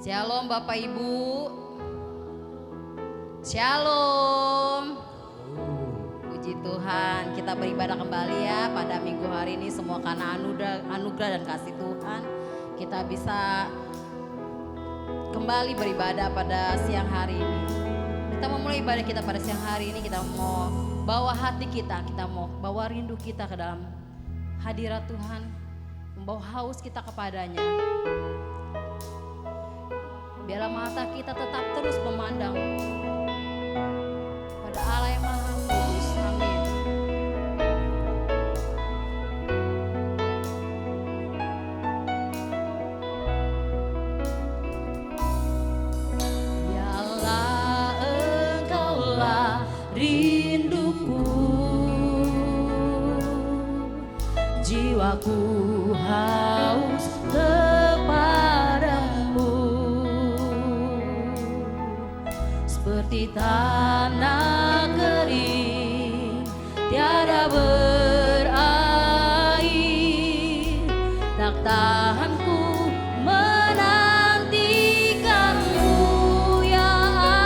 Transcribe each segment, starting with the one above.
Shalom Bapak Ibu. Shalom. Puji Tuhan, kita beribadah kembali ya pada minggu hari ini, semua karena anugerah dan kasih Tuhan. Kita bisa kembali beribadah pada siang hari ini. Kita mau mulai ibadah kita pada siang hari ini, kita mau bawa hati kita mau bawa rindu kita ke dalam hadirat Tuhan, membawa haus kita kepadanya. Biarlah mata kita tetap terus memandang pada Allah yang Maha Kudus. Amin. Ya Allah, Engkaulah rinduku, jiwaku haus seperti tanah kering tiada berair, tak tahan ku menantikanmu ya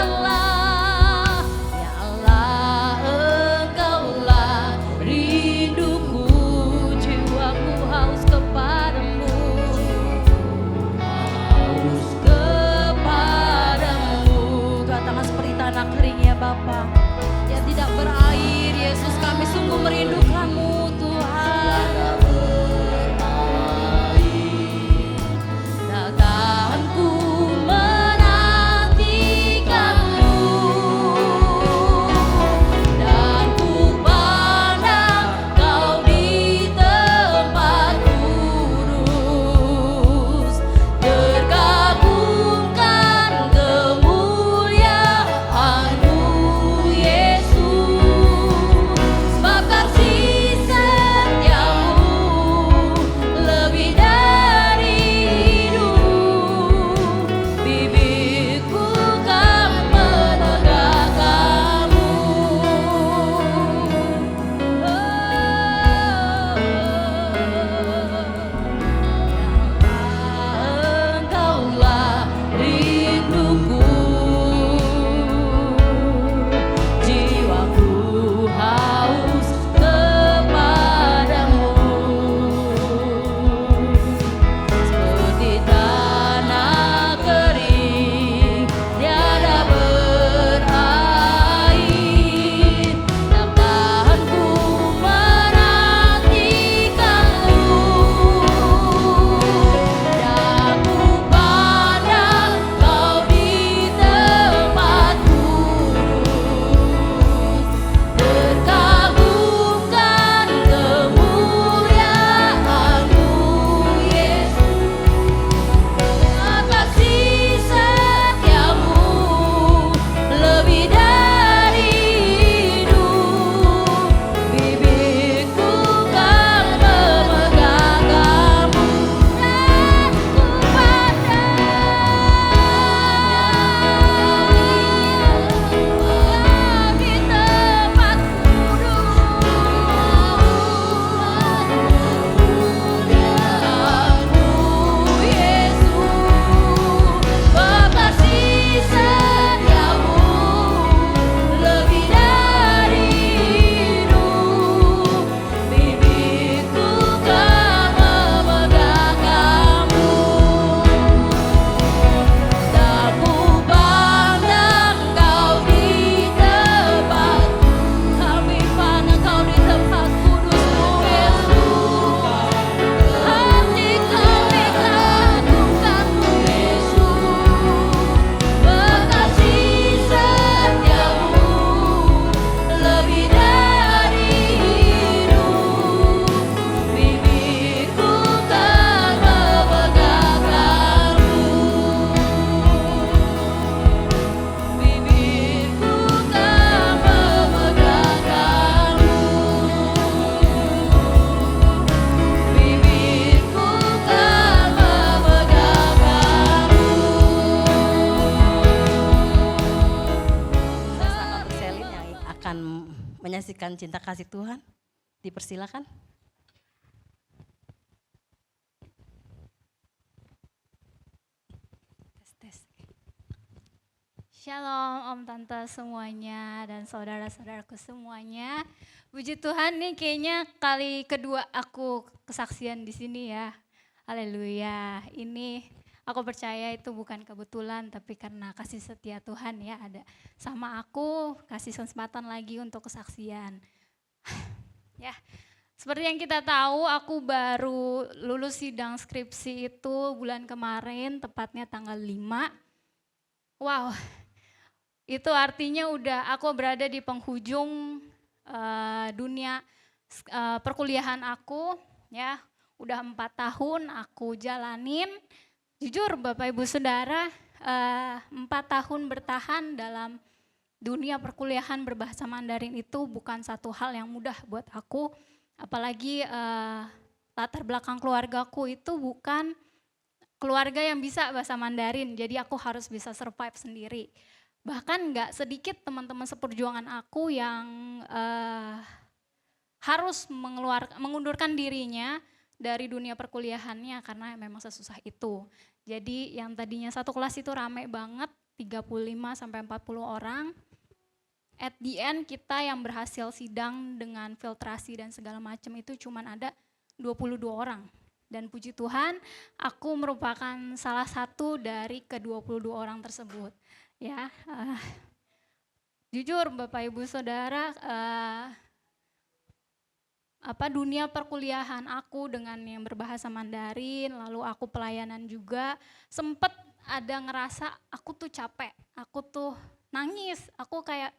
Allah. Ya Allah, Engkaulah rinduku, jiwaku haus kepadamu, haus kepadamu. Katakan seperti tanah kering ya Bapa, yang tidak berair. Yesus, kami sungguh merindukanmu Tuhan. Tak tahan ku menantikanmu, dan ku pandang Kau di tempat kudus, terkagumkan kemuliaan-Mu Yesus. Sebab kasih setiamu lebih dari hidup, bibirku kan menegakkanmu. Engkaulah rinduku, jiwaku haus kepadamu, seperti tanah kering tiada berair, tak tahan ku menantikanmu, dan ku pandang Kau di tempat kudus, terkagumkan kemuliaan-Mu Yesus. Kasih setiamu lebih dari hidup, bibirku kan memegangkanmu, dan ku pandang di tempat kudus, Yesus. Kasih setiamu lebih dari hidup, bibirku kan memegangkanmu, tak ku pandang Kau di tempat, kami pandang Kau di tempat kudus-Mu Yesus. Hati kami kagumkanmu Yesus. Bekasih setiamu lebih dari hidup, bibirku kan memegangkanmu, bibirku kan memegangkanmu, bibirku kan memegangkanmu. Bersama Bu Selin yang akan menyaksikan cinta kasih Tuhan, dipersilakan. Tes. Shalom Om Tante semuanya dan saudara-saudaraku semuanya. Puji Tuhan nih kayaknya kali kedua aku kesaksian di sini ya. Haleluya. Ini aku percaya itu bukan kebetulan tapi karena kasih setia Tuhan ya ada sama aku, kasih kesempatan lagi untuk kesaksian. Ya, seperti yang kita tahu aku baru lulus sidang skripsi itu bulan kemarin tepatnya tanggal 5. Wow, itu artinya udah aku berada di penghujung dunia perkuliahan aku ya. Udah 4 tahun aku jalanin. Jujur Bapak Ibu Saudara, 4 tahun bertahan dalam dunia perkuliahan berbahasa Mandarin itu bukan satu hal yang mudah buat aku. Apalagi latar belakang keluargaku itu bukan keluarga yang bisa bahasa Mandarin. Jadi aku harus bisa survive sendiri. Bahkan gak sedikit teman-teman seperjuangan aku yang harus mengundurkan dirinya dari dunia perkuliahannya karena memang sesusah itu. Jadi yang tadinya satu kelas itu rame banget, 35-40 orang. At the end kita yang berhasil sidang dengan filtrasi dan segala macam itu cuman ada 22 orang. Dan puji Tuhan aku merupakan salah satu dari ke-22 orang tersebut. Ya, jujur Bapak Ibu Saudara, dunia perkuliahan aku dengan yang berbahasa Mandarin, lalu aku pelayanan juga, sempet ada ngerasa aku tuh capek, aku tuh nangis, aku kayak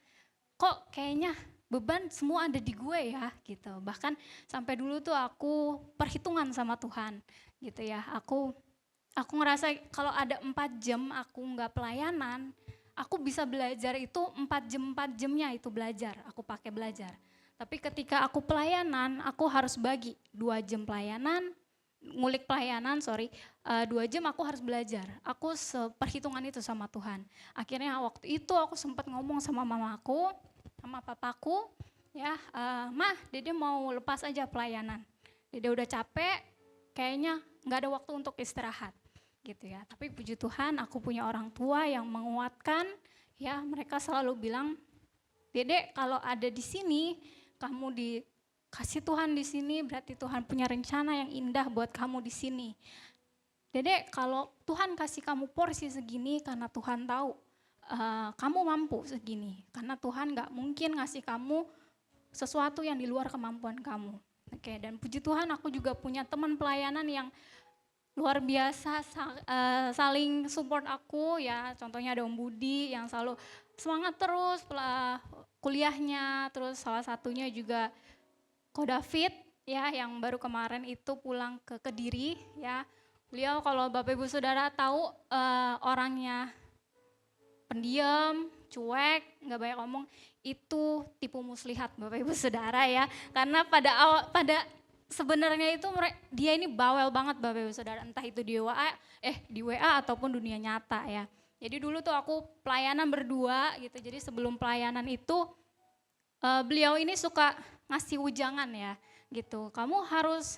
kok kayaknya beban semua ada di gue ya gitu. Bahkan sampai dulu tuh aku perhitungan sama Tuhan gitu ya. Aku ngerasa kalau ada 4 jam aku nggak pelayanan, aku bisa belajar itu 4 jamnya itu belajar, aku pakai belajar. Tapi ketika aku pelayanan, aku harus bagi 2 jam pelayanan, ngulik pelayanan 2 jam aku harus belajar. Aku seperhitungan itu sama Tuhan. Akhirnya waktu itu aku sempat ngomong sama mamaku, sama papaku, ya, Mah, Dede mau lepas aja pelayanan. Dede udah capek, kayaknya nggak ada waktu untuk istirahat. Gitu ya. Tapi puji Tuhan aku punya orang tua yang menguatkan, ya mereka selalu bilang, Dede kalau ada di sini, kamu dikasih Tuhan di sini, berarti Tuhan punya rencana yang indah buat kamu di sini. Dede kalau Tuhan kasih kamu porsi segini karena Tuhan tahu kamu mampu segini, karena Tuhan gak mungkin ngasih kamu sesuatu yang di luar kemampuan kamu. Oke, dan puji Tuhan aku juga punya teman pelayanan yang luar biasa saling support aku ya, contohnya ada Om Budi yang selalu semangat terus kuliahnya, terus salah satunya juga Ko David ya yang baru kemarin itu pulang ke Kediri ya. Beliau kalau Bapak Ibu Saudara tahu orangnya pendiam, cuek, nggak banyak ngomong, itu tipu muslihat Bapak Ibu Saudara ya. Karena pada sebenarnya itu dia ini bawel banget Bapak Ibu Saudara, entah itu di WA ataupun dunia nyata ya. Jadi dulu tuh aku pelayanan berdua gitu, jadi sebelum pelayanan itu beliau ini suka ngasih ujangan ya gitu. Kamu harus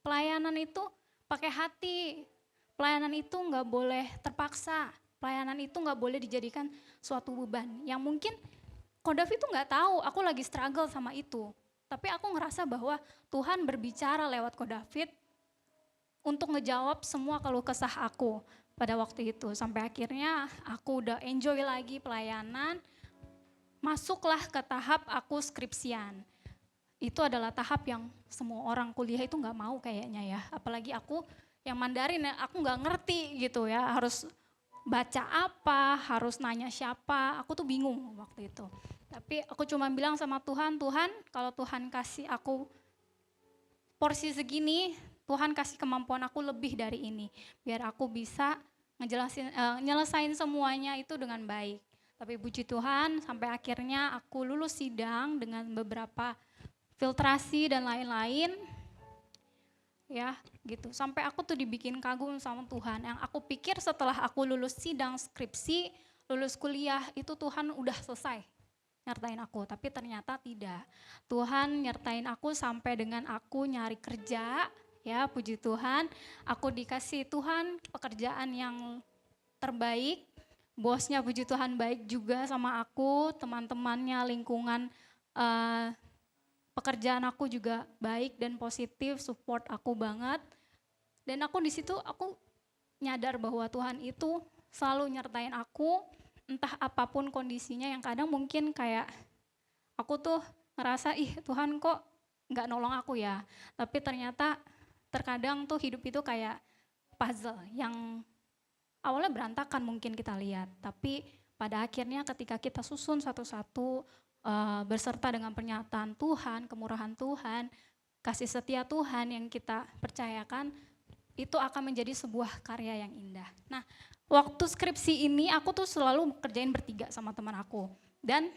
pelayanan itu pakai hati, pelayanan itu nggak boleh terpaksa, pelayanan itu nggak boleh dijadikan suatu beban. Yang mungkin Ko David itu nggak tahu aku lagi struggle sama itu. Tapi aku ngerasa bahwa Tuhan berbicara lewat Ko David untuk ngejawab semua keluh kesah aku pada waktu itu. Sampai akhirnya aku udah enjoy lagi pelayanan, masuklah ke tahap aku skripsian. Itu adalah tahap yang semua orang kuliah itu gak mau kayaknya ya. Apalagi aku yang Mandarin ya, aku gak ngerti gitu ya. Harus baca apa, harus nanya siapa, aku tuh bingung waktu itu. Tapi aku cuma bilang sama Tuhan, Tuhan kalau Tuhan kasih aku porsi segini, Tuhan kasih kemampuan aku lebih dari ini. Biar aku bisa nyelesain semuanya itu dengan baik. Tapi puji Tuhan sampai akhirnya aku lulus sidang dengan beberapa filtrasi dan lain-lain. Ya gitu, sampai aku tuh dibikin kagum sama Tuhan. Yang aku pikir setelah aku lulus sidang skripsi, lulus kuliah itu Tuhan udah selesai nyertain aku, tapi ternyata tidak. Tuhan nyertain aku sampai dengan aku nyari kerja, ya puji Tuhan, aku dikasih Tuhan pekerjaan yang terbaik, bosnya puji Tuhan baik juga sama aku, teman-temannya, lingkungan pekerjaan aku juga baik dan positif, support aku banget. Dan aku di situ aku nyadar bahwa Tuhan itu selalu nyertain aku, entah apapun kondisinya yang kadang mungkin kayak aku tuh ngerasa, ih Tuhan kok nggak nolong aku ya. Tapi ternyata terkadang tuh hidup itu kayak puzzle yang awalnya berantakan mungkin kita lihat. Tapi pada akhirnya ketika kita susun satu-satu berserta dengan pernyataan Tuhan, kemurahan Tuhan, kasih setia Tuhan yang kita percayakan, itu akan menjadi sebuah karya yang indah. Nah, waktu skripsi ini aku tuh selalu kerjain bertiga sama teman aku. Dan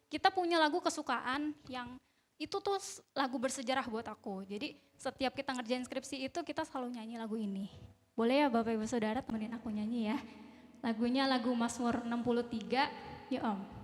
kita punya lagu kesukaan yang itu tuh lagu bersejarah buat aku. Jadi setiap kita ngerjain skripsi itu kita selalu nyanyi lagu ini. Boleh ya Bapak Ibu Saudara temenin aku nyanyi ya. Lagunya lagu Mazmur 63, yuk Om.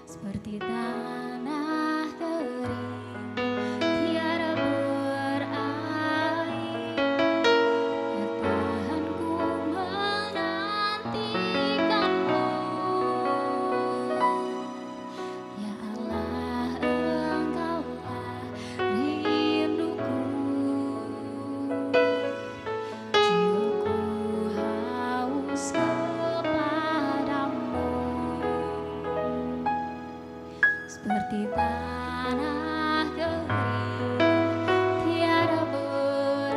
Seperti tanah kering, tiada berair, bertahanku menantikanmu. Ya Allah, Engkaulah rinduku, jiwaku haus kepadamu. Seperti tanah kering, tiada berair,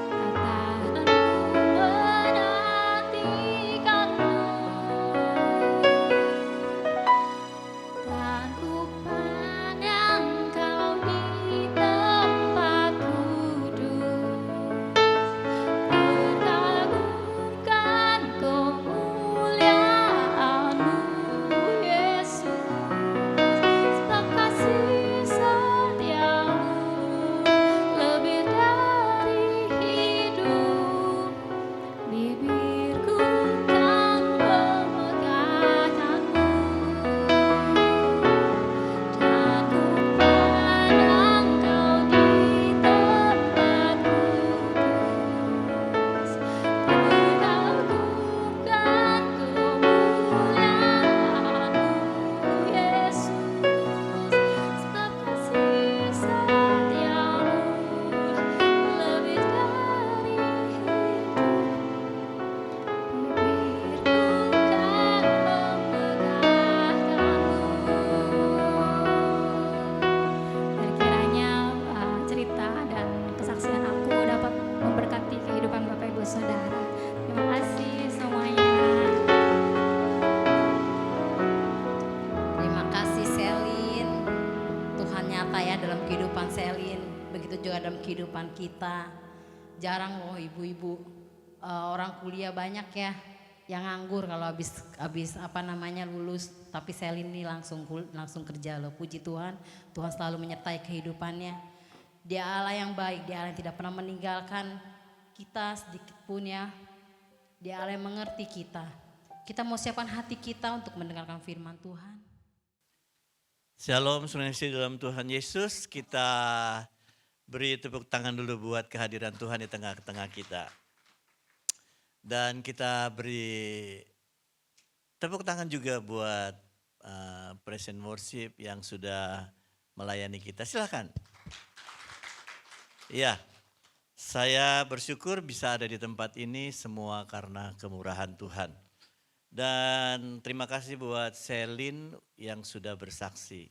katakanku menantikanmu. Dan ku pandang Kau di tempat kudus, berkagumkan kemuliaan-Mu. Sebab kasih setiamu lebih dari hidup, bibirku kan memegahkanmu. Dan ku pandang Kau di tempat kudus, berkagumkan kemuliaan-Mu, Yesus. Sebab kasih setiamu lebih dari hidup, bibirku kan memegahkanmu. Kiranya cerita dan kesaksian aku dapat memberkati kehidupan Bapak Ibu Saudara. Terima kasih semuanya. Terima kasih Selin. Tuhan nyata ya dalam kehidupan Selin. Begitu juga dalam kehidupan kita. Jarang loh ibu-ibu orang kuliah banyak ya yang nganggur kalau habis lulus. Tapi Selin ini langsung kerja loh. Puji Tuhan. Tuhan selalu menyertai kehidupannya. Dia Allah yang baik. Dia Allah yang tidak pernah meninggalkan kita sedikit pun ya. Dia Allah yang mengerti kita. Kita mau siapkan hati kita untuk mendengarkan firman Tuhan. Shalom, saudara dalam Tuhan Yesus. Kita beri tepuk tangan dulu buat kehadiran Tuhan di tengah-tengah kita. Dan kita beri tepuk tangan juga buat praise and worship yang sudah melayani kita. Silakan. Ya, saya bersyukur bisa ada di tempat ini semua karena kemurahan Tuhan. Dan terima kasih buat Selin yang sudah bersaksi.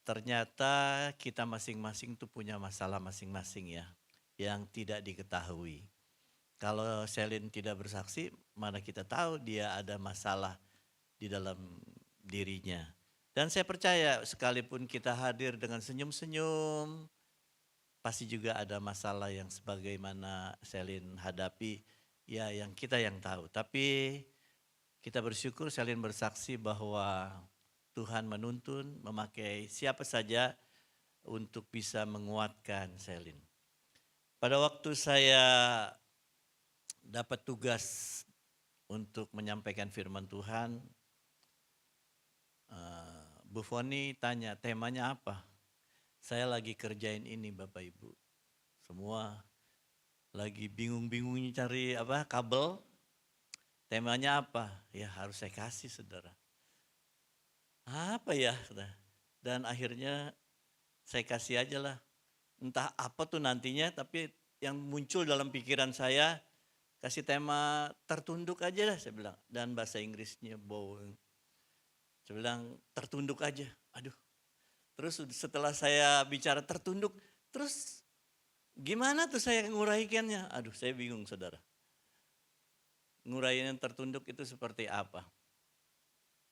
Ternyata kita masing-masing tuh punya masalah masing-masing ya, yang tidak diketahui. Kalau Selin tidak bersaksi, mana kita tahu dia ada masalah di dalam dirinya. Dan saya percaya sekalipun kita hadir dengan senyum-senyum, pasti juga ada masalah yang sebagaimana Selin hadapi ya yang kita yang tahu. Tapi kita bersyukur Selin bersaksi bahwa Tuhan menuntun memakai siapa saja untuk bisa menguatkan Selin. Pada waktu saya dapat tugas untuk menyampaikan firman Tuhan, Bu Foni tanya temanya apa? Saya lagi kerjain ini Bapak Ibu. Semua lagi bingung-bingungnya cari kabel. Temanya apa? Ya harus saya kasih saudara. Apa ya? Dan akhirnya saya kasih aja lah. Entah apa tuh nantinya, tapi yang muncul dalam pikiran saya, kasih tema tertunduk aja lah saya bilang. Dan bahasa Inggrisnya bowing. Saya bilang tertunduk aja. Aduh. Terus setelah saya bicara tertunduk, terus gimana tuh saya nguraikannya? Aduh saya bingung saudara. Nguraiin yang tertunduk itu seperti apa?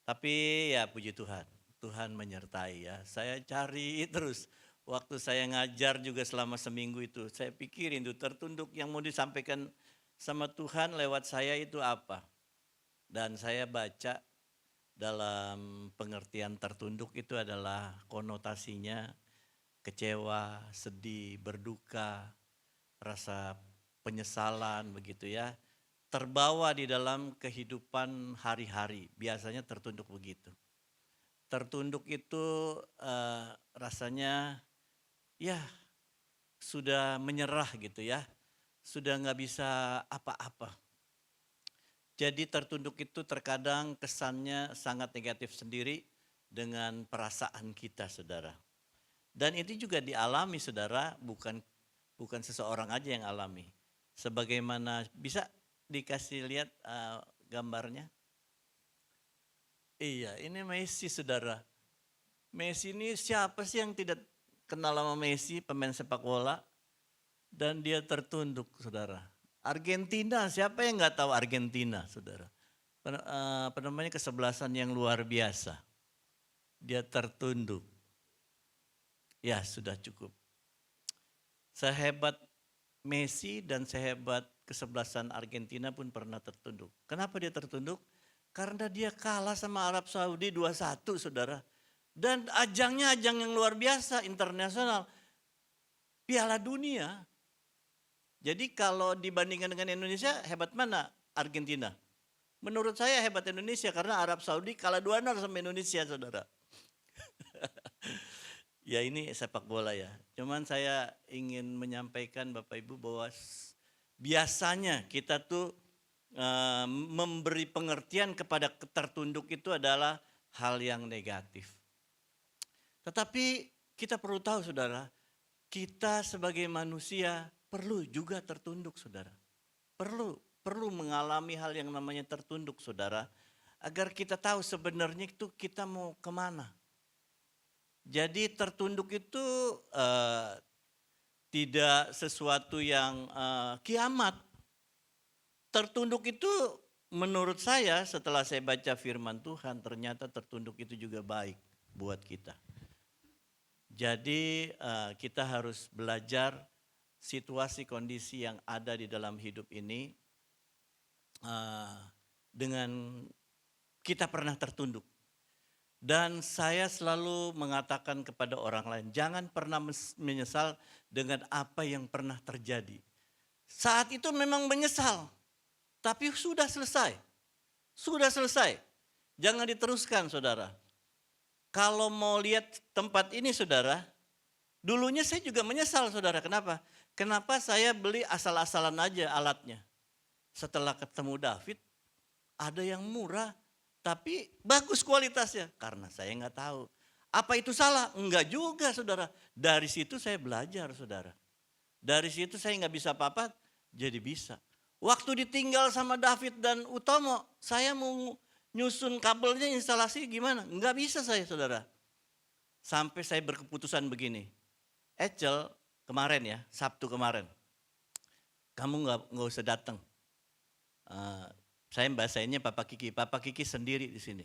Tapi ya puji Tuhan, Tuhan menyertai ya. Saya cari terus, waktu saya ngajar juga selama seminggu itu, saya pikirin tuh tertunduk yang mau disampaikan sama Tuhan lewat saya itu apa. Dan saya baca dalam pengertian tertunduk itu adalah konotasinya kecewa, sedih, berduka, rasa penyesalan begitu ya. Terbawa di dalam kehidupan hari-hari, biasanya tertunduk begitu. Tertunduk itu rasanya ya sudah menyerah gitu ya, sudah nggak bisa apa-apa. Jadi tertunduk itu terkadang kesannya sangat negatif sendiri dengan perasaan kita saudara. Dan itu juga dialami saudara, bukan seseorang aja yang alami. Sebagaimana bisa dikasih lihat gambarnya. Iya, ini Messi saudara. Messi ini siapa sih yang tidak kenal sama Messi, pemain sepak bola? Dan dia tertunduk saudara. Argentina, siapa yang nggak tahu Argentina saudara? Apa namanya, kesebelasan yang luar biasa. Dia tertunduk. Ya sudah cukup. Sehebat Messi dan sehebat kesebelasan Argentina pun pernah tertunduk. Kenapa dia tertunduk? Karena dia kalah sama Arab Saudi 2-1 saudara. Dan ajangnya ajang yang luar biasa, internasional. Piala Dunia. Jadi kalau dibandingkan dengan Indonesia, hebat mana Argentina? Menurut saya hebat Indonesia karena Arab Saudi kalah 2-0 sama Indonesia saudara. Ya ini sepak bola ya. Cuman saya ingin menyampaikan Bapak Ibu bahwa biasanya kita tuh memberi pengertian kepada tertunduk itu adalah hal yang negatif. Tetapi kita perlu tahu saudara, kita sebagai manusia perlu juga tertunduk saudara. Perlu mengalami hal yang namanya tertunduk saudara. Agar kita tahu sebenarnya itu kita mau kemana. Jadi tertunduk itu tidak sesuatu yang kiamat. Tertunduk itu menurut saya setelah saya baca firman Tuhan ternyata tertunduk itu juga baik buat kita. Jadi kita harus belajar situasi kondisi yang ada di dalam hidup ini dengan kita pernah tertunduk. Dan saya selalu mengatakan kepada orang lain, jangan pernah menyesal dengan apa yang pernah terjadi. Saat itu memang menyesal, tapi sudah selesai. Sudah selesai. Jangan diteruskan saudara. Kalau mau lihat tempat ini saudara, dulunya saya juga menyesal saudara. Kenapa? Kenapa saya beli asal-asalan aja alatnya. Setelah ketemu David, ada yang murah. Tapi bagus kualitasnya karena saya nggak tahu. Apa itu salah? Enggak juga saudara. Dari situ saya belajar saudara. Dari situ saya nggak bisa apa-apa jadi bisa. Waktu ditinggal sama David dan Utomo, saya mau nyusun kabelnya instalasi gimana? Enggak bisa saya saudara. Sampai saya berkeputusan begini. Ecel kemarin ya, Sabtu kemarin. Kamu nggak usah datang. Saya bahasainnya Papa Kiki sendiri di sini.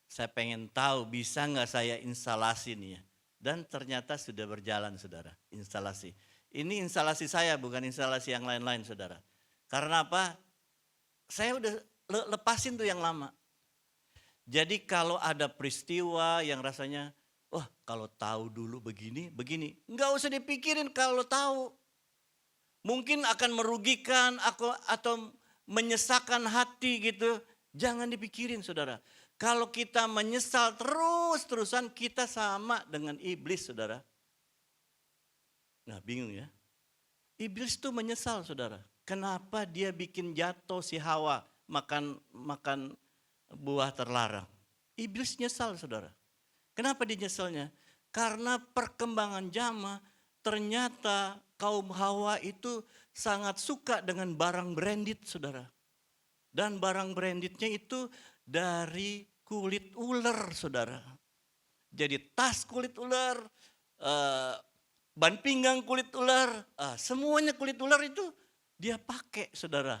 Saya pengen tahu bisa nggak saya instalasi nih ya. Dan ternyata sudah berjalan saudara, instalasi. Ini instalasi saya bukan instalasi yang lain-lain saudara. Karena apa? saya udah lepasin tuh yang lama. Jadi kalau ada peristiwa yang rasanya, wah kalau tahu dulu begini, nggak usah dipikirin kalau tahu. Mungkin akan merugikan aku atau menyesakan hati gitu. Jangan dipikirin saudara. Kalau kita menyesal terus-terusan, kita sama dengan iblis saudara. Nah bingung ya. Iblis tuh menyesal saudara. Kenapa dia bikin jatuh si Hawa makan buah terlarang. Iblis nyesal saudara. Kenapa dia nyesalnya? Karena perkembangan zaman ternyata kaum Hawa itu sangat suka dengan barang branded saudara. Dan barang brandednya itu dari kulit ular saudara. Jadi tas kulit ular, ban pinggang kulit ular, semuanya kulit ular itu dia pakai saudara.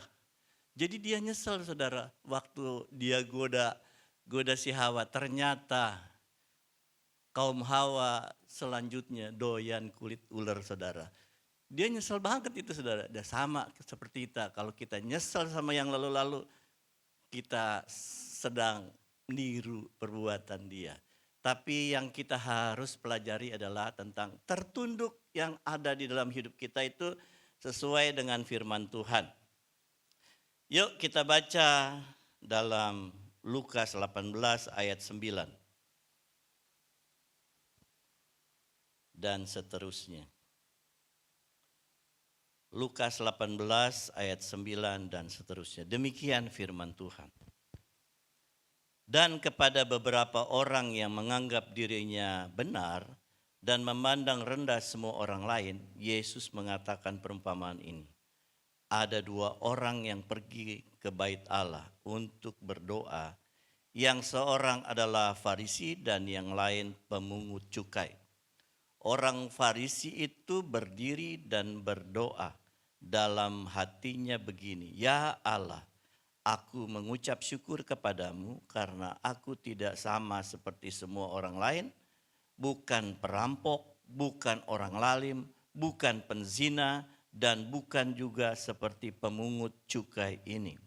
Jadi dia nyesel saudara waktu dia goda si Hawa. Ternyata kaum Hawa selanjutnya doyan kulit ular saudara. Dia nyesel banget itu saudara. Dan sama seperti kita. Kalau kita nyesel sama yang lalu-lalu, kita sedang niru perbuatan dia. Tapi yang kita harus pelajari adalah tentang tertunduk yang ada di dalam hidup kita itu sesuai dengan firman Tuhan. Yuk kita baca dalam Lukas 18 ayat 9 dan seterusnya. Lukas 18 ayat 9 dan seterusnya. Demikian firman Tuhan. Dan kepada beberapa orang yang menganggap dirinya benar dan memandang rendah semua orang lain, Yesus mengatakan perumpamaan ini. Ada dua orang yang pergi ke bait Allah untuk berdoa. Yang seorang adalah Farisi dan yang lain pemungut cukai. Orang Farisi itu berdiri dan berdoa dalam hatinya begini. Ya Allah, aku mengucap syukur kepadamu karena aku tidak sama seperti semua orang lain. Bukan perampok, bukan orang lalim, bukan penzina, dan bukan juga seperti pemungut cukai ini.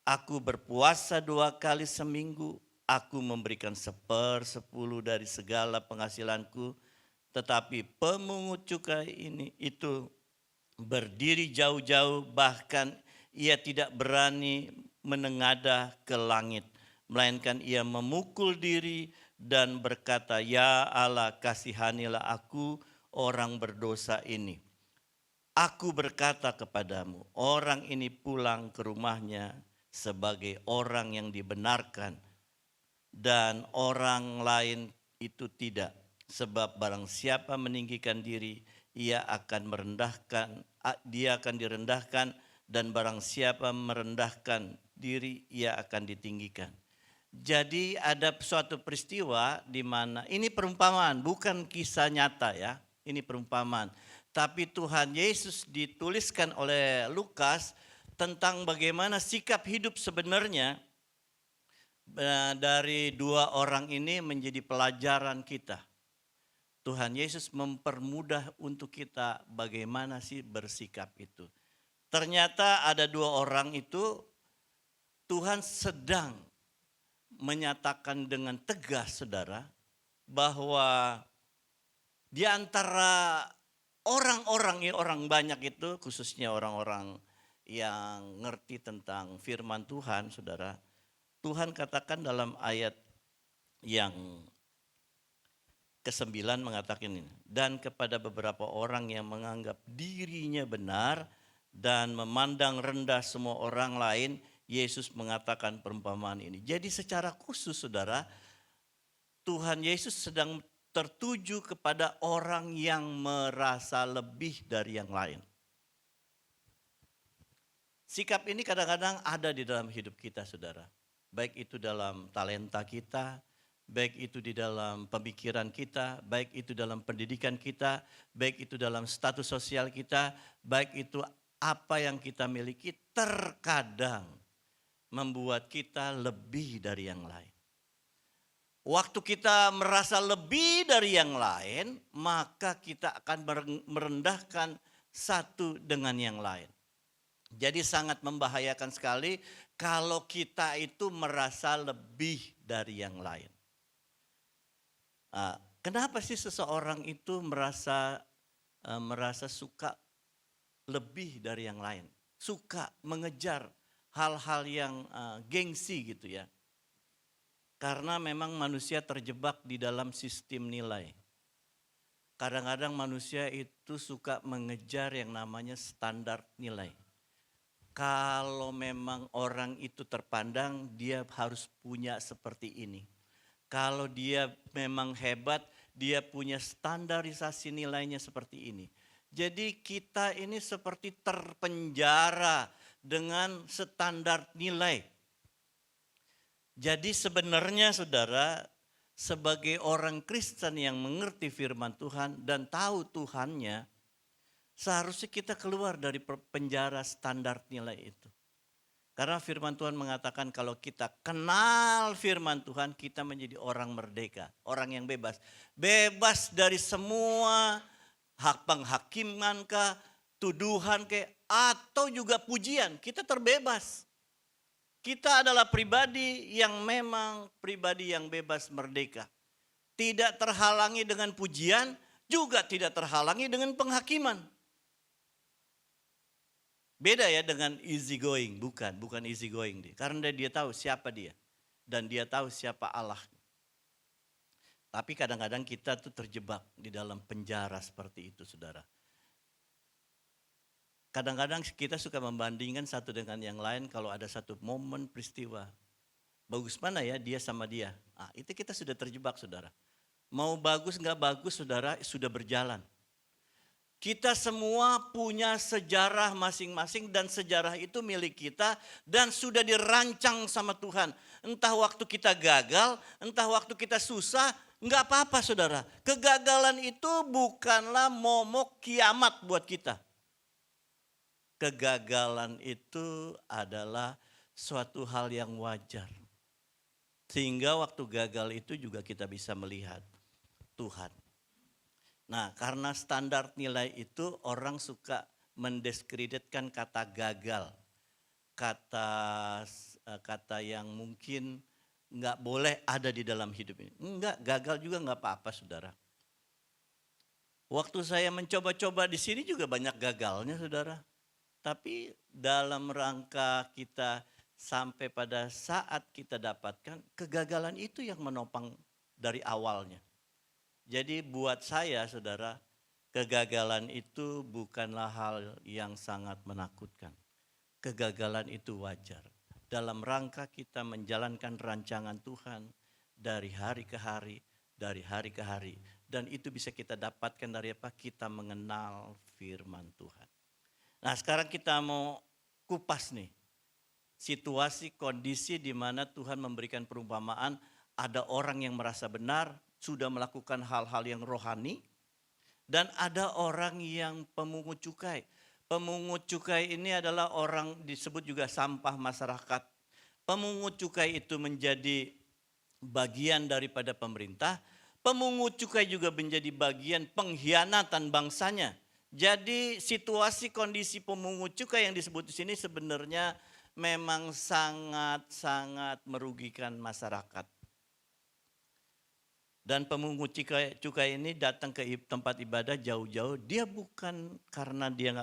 Aku berpuasa 2 kali seminggu, aku memberikan 1/10 dari segala penghasilanku, tetapi pemungut cukai ini itu berdiri jauh-jauh, bahkan ia tidak berani menengadah ke langit, melainkan ia memukul diri dan berkata, ya Allah kasihanilah aku orang berdosa ini. Aku berkata kepadamu, orang ini pulang ke rumahnya sebagai orang yang dibenarkan dan orang lain itu tidak. Sebab barang siapa meninggikan diri, dia akan direndahkan, dan barang siapa merendahkan diri, ia akan ditinggikan. Jadi ada suatu peristiwa di mana ini perumpamaan, bukan kisah nyata ya. Ini perumpamaan. Tapi Tuhan Yesus dituliskan oleh Lukas tentang bagaimana sikap hidup sebenarnya dari dua orang ini menjadi pelajaran kita. Tuhan Yesus mempermudah untuk kita bagaimana sih bersikap itu. Ternyata ada dua orang itu Tuhan sedang menyatakan dengan tegas saudara bahwa di antara orang banyak itu, khususnya orang-orang yang ngerti tentang firman Tuhan, saudara. Tuhan katakan dalam ayat yang ke-9 mengatakan ini. Dan kepada beberapa orang yang menganggap dirinya benar dan memandang rendah semua orang lain, Yesus mengatakan perumpamaan ini. Jadi secara khusus saudara, Tuhan Yesus sedang tertuju kepada orang yang merasa lebih dari yang lain. Sikap ini kadang-kadang ada di dalam hidup kita saudara. Baik itu dalam talenta kita, baik itu di dalam pemikiran kita, baik itu dalam pendidikan kita, baik itu dalam status sosial kita, baik itu apa yang kita miliki, terkadang membuat kita lebih dari yang lain. Waktu kita merasa lebih dari yang lain, maka kita akan merendahkan satu dengan yang lain. Jadi sangat membahayakan sekali kalau kita itu merasa lebih dari yang lain. Kenapa sih seseorang itu merasa suka lebih dari yang lain? Suka mengejar hal-hal yang gengsi gitu ya. Karena memang manusia terjebak di dalam sistem nilai. Kadang-kadang manusia itu suka mengejar yang namanya standar nilai. Kalau memang orang itu terpandang, dia harus punya seperti ini. Kalau dia memang hebat, dia punya standarisasi nilainya seperti ini. Jadi kita ini seperti terpenjara dengan standar nilai. Jadi sebenarnya saudara, sebagai orang Kristen yang mengerti firman Tuhan dan tahu Tuhannya, seharusnya kita keluar dari penjara standar nilai itu. Karena firman Tuhan mengatakan kalau kita kenal firman Tuhan, kita menjadi orang merdeka, orang yang bebas. Bebas dari semua hak penghakiman kah, tuduhan kah, atau juga pujian. Kita terbebas. Kita adalah pribadi yang memang pribadi yang bebas merdeka. Tidak terhalangi dengan pujian, juga tidak terhalangi dengan penghakiman. Beda ya dengan easy going, bukan easy going dia. Karena dia tahu siapa dia dan dia tahu siapa Allah. Tapi kadang-kadang kita tuh terjebak di dalam penjara seperti itu, saudara. Kadang-kadang kita suka membandingkan satu dengan yang lain kalau ada satu momen peristiwa. Bagus mana ya dia sama dia. Itu kita sudah terjebak, saudara. Mau bagus nggak bagus, saudara, sudah berjalan. Kita semua punya sejarah masing-masing dan sejarah itu milik kita dan sudah dirancang sama Tuhan. Entah waktu kita gagal, entah waktu kita susah, enggak apa-apa saudara. Kegagalan itu bukanlah momok kiamat buat kita. Kegagalan itu adalah suatu hal yang wajar. Sehingga waktu gagal itu juga kita bisa melihat Tuhan. Nah, karena standar nilai itu orang suka mendiskreditkan kata gagal. Kata yang mungkin enggak boleh ada di dalam hidup ini. Enggak, gagal juga enggak apa-apa saudara. Waktu saya mencoba-coba di sini juga banyak gagalnya saudara. Tapi dalam rangka kita sampai pada saat kita dapatkan, kegagalan itu yang menopang dari awalnya. Jadi buat saya saudara, kegagalan itu bukanlah hal yang sangat menakutkan. Kegagalan itu wajar. Dalam rangka kita menjalankan rancangan Tuhan dari hari ke hari, dari hari ke hari. Dan itu bisa kita dapatkan dari apa? Kita mengenal firman Tuhan. Nah sekarang kita mau kupas nih. Situasi, kondisi di mana Tuhan memberikan perumpamaan. Ada orang yang merasa benar, sudah melakukan hal-hal yang rohani. Dan ada orang yang pemungut cukai. Pemungut cukai ini adalah orang disebut juga sampah masyarakat. Pemungut cukai itu menjadi bagian daripada pemerintah. Pemungut cukai juga menjadi bagian pengkhianatan bangsanya. Jadi situasi kondisi pemungut cukai yang disebut di sini sebenarnya memang sangat-sangat merugikan masyarakat. Dan pemungut cukai ini datang ke tempat ibadah jauh-jauh. Dia bukan karena dia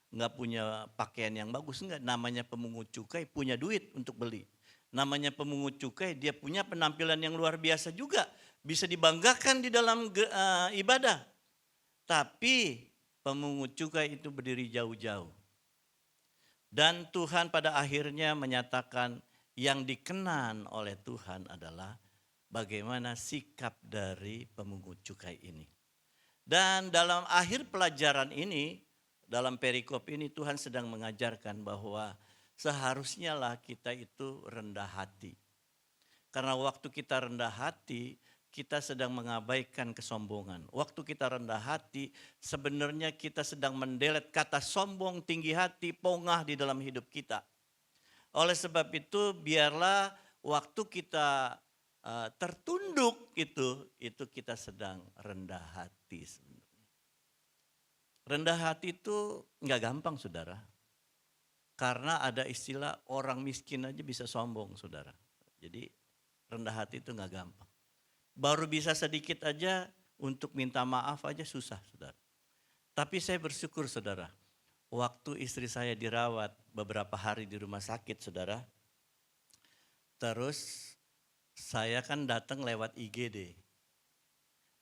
nggak punya pakaian yang bagus, enggak. Namanya pemungut cukai punya duit untuk beli. Namanya pemungut cukai dia punya penampilan yang luar biasa juga, bisa dibanggakan di dalam ibadah. Tapi pemungut cukai itu berdiri jauh-jauh. Dan Tuhan pada akhirnya menyatakan yang dikenan oleh Tuhan adalah bagaimana sikap dari pemungut cukai ini. Dan dalam akhir pelajaran ini, dalam perikop ini Tuhan sedang mengajarkan bahwa seharusnya lah kita itu rendah hati. Karena waktu kita rendah hati, kita sedang mengabaikan kesombongan. Waktu kita rendah hati, sebenarnya kita sedang mendelet kata sombong, tinggi hati, pongah di dalam hidup kita. Oleh sebab itu, biarlah waktu kita tertunduk itu kita sedang rendah hati sebenarnya. Rendah hati itu enggak gampang saudara. Karena ada istilah orang miskin aja bisa sombong, saudara. Jadi rendah hati itu nggak gampang. Baru bisa sedikit aja untuk minta maaf aja susah, saudara. Tapi saya bersyukur, saudara. Waktu istri saya dirawat beberapa hari di rumah sakit, saudara. Terus saya kan datang lewat IGD.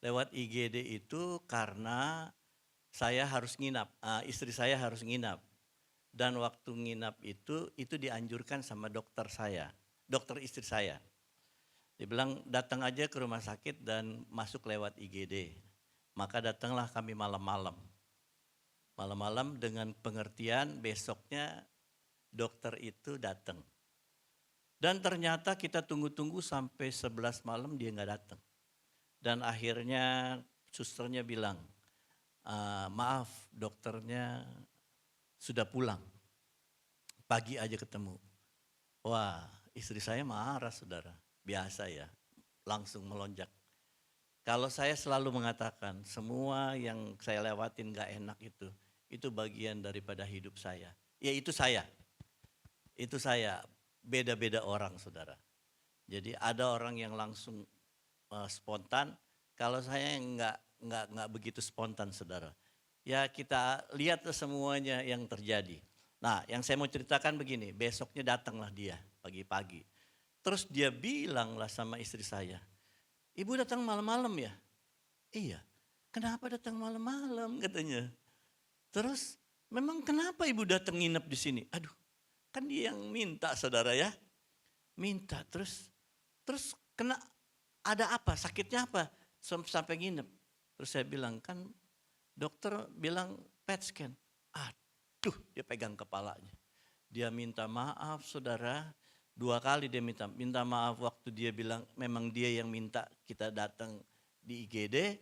Lewat IGD itu karena saya harus nginap, istri saya harus nginap. Dan waktu nginap itu dianjurkan sama dokter saya, dokter istri saya. Dia bilang datang aja ke rumah sakit dan masuk lewat IGD. Maka datanglah kami malam-malam. Malam-malam dengan pengertian besoknya dokter itu datang. Dan ternyata kita tunggu-tunggu sampai 11 malam dia nggak datang. Dan akhirnya susternya bilang, maaf dokternya sudah pulang, pagi aja ketemu. Wah, istri saya marah, saudara. Biasa ya, langsung melonjak. Kalau saya selalu mengatakan semua yang saya lewatin gak enak itu bagian daripada hidup saya. Ya itu saya, beda-beda orang, saudara. Jadi ada orang yang langsung spontan, kalau saya nggak begitu spontan, saudara. Ya kita lihat semuanya yang terjadi. Nah yang saya mau ceritakan begini, besoknya datanglah dia pagi-pagi. Terus dia bilanglah sama istri saya, ibu datang malam-malam ya? Iya, kenapa datang malam-malam katanya. Terus memang kenapa ibu datang nginep di sini? Aduh, kan dia yang minta, saudara ya. Minta terus kena ada apa, sakitnya apa sampai nginep. Terus saya bilang kan dokter bilang PET scan. Aduh, dia pegang kepalanya. Dia minta maaf, saudara. 2 kali dia minta maaf waktu dia bilang memang dia yang minta kita datang di IGD.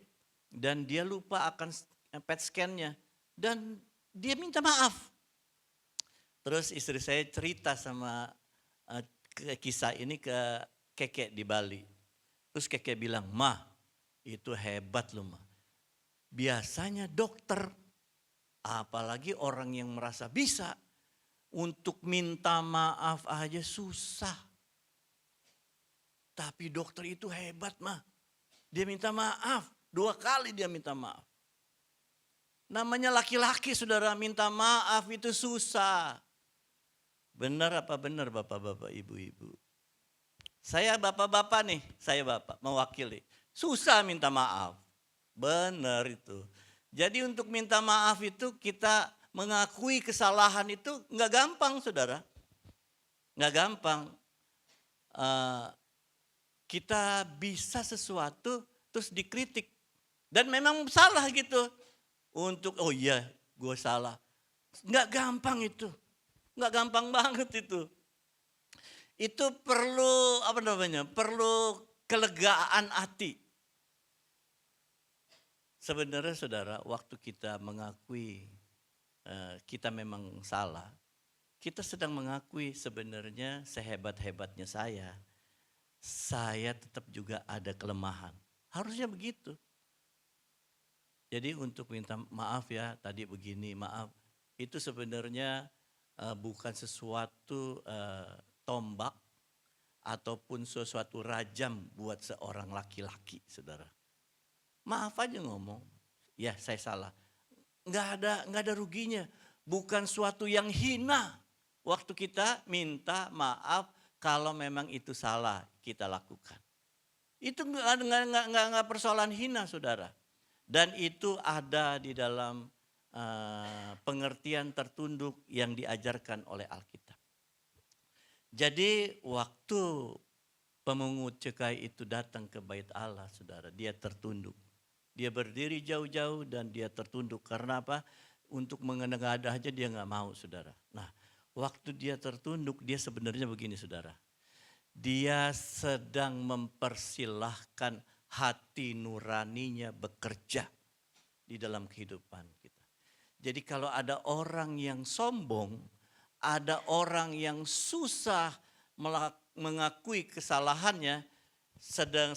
Dan dia lupa akan PET scan-nya. Dan dia minta maaf. Terus istri saya cerita sama kisah ini ke Keke di Bali. Terus Keke bilang, "Ma, itu hebat loh, Ma. Biasanya dokter, apalagi orang yang merasa bisa, untuk minta maaf aja susah. Tapi dokter itu hebat, Ma. Dia minta maaf, 2 kali dia minta maaf. Namanya laki-laki, saudara, minta maaf itu susah." Benar apa benar bapak-bapak, ibu-ibu? Saya bapak-bapak nih, saya bapak mewakili. Susah minta maaf. Benar itu. Jadi untuk minta maaf itu kita mengakui kesalahan itu nggak gampang, saudara. Nggak gampang. Kita bisa sesuatu terus dikritik. Dan memang salah gitu. Untuk oh iya gue salah. Nggak gampang itu. Nggak gampang banget itu. Itu perlu perlu kelegaan hati. Sebenarnya saudara, waktu kita mengakui kita memang salah, kita sedang mengakui sebenarnya sehebat-hebatnya saya tetap juga ada kelemahan. Harusnya begitu. Jadi untuk minta maaf ya, tadi begini, maaf. Itu sebenarnya bukan sesuatu tombak ataupun sesuatu rajam buat seorang laki-laki, saudara. Maaf aja ngomong, ya saya salah. Nggak ada ruginya. Bukan suatu yang hina waktu kita minta maaf kalau memang itu salah kita lakukan. Itu nggak persoalan hina, saudara. Dan itu ada di dalam pengertian tertunduk yang diajarkan oleh Alkitab. Jadi waktu pemungut cukai itu datang ke bait Allah, saudara, dia tertunduk. Dia berdiri jauh-jauh dan dia tertunduk. Karena apa? Untuk mengenengadah aja dia nggak mau, saudara. Nah, waktu dia tertunduk, dia sebenarnya begini, saudara. Dia sedang mempersilahkan hati nuraninya bekerja di dalam kehidupan kita. Jadi kalau ada orang yang sombong, ada orang yang susah mengakui kesalahannya,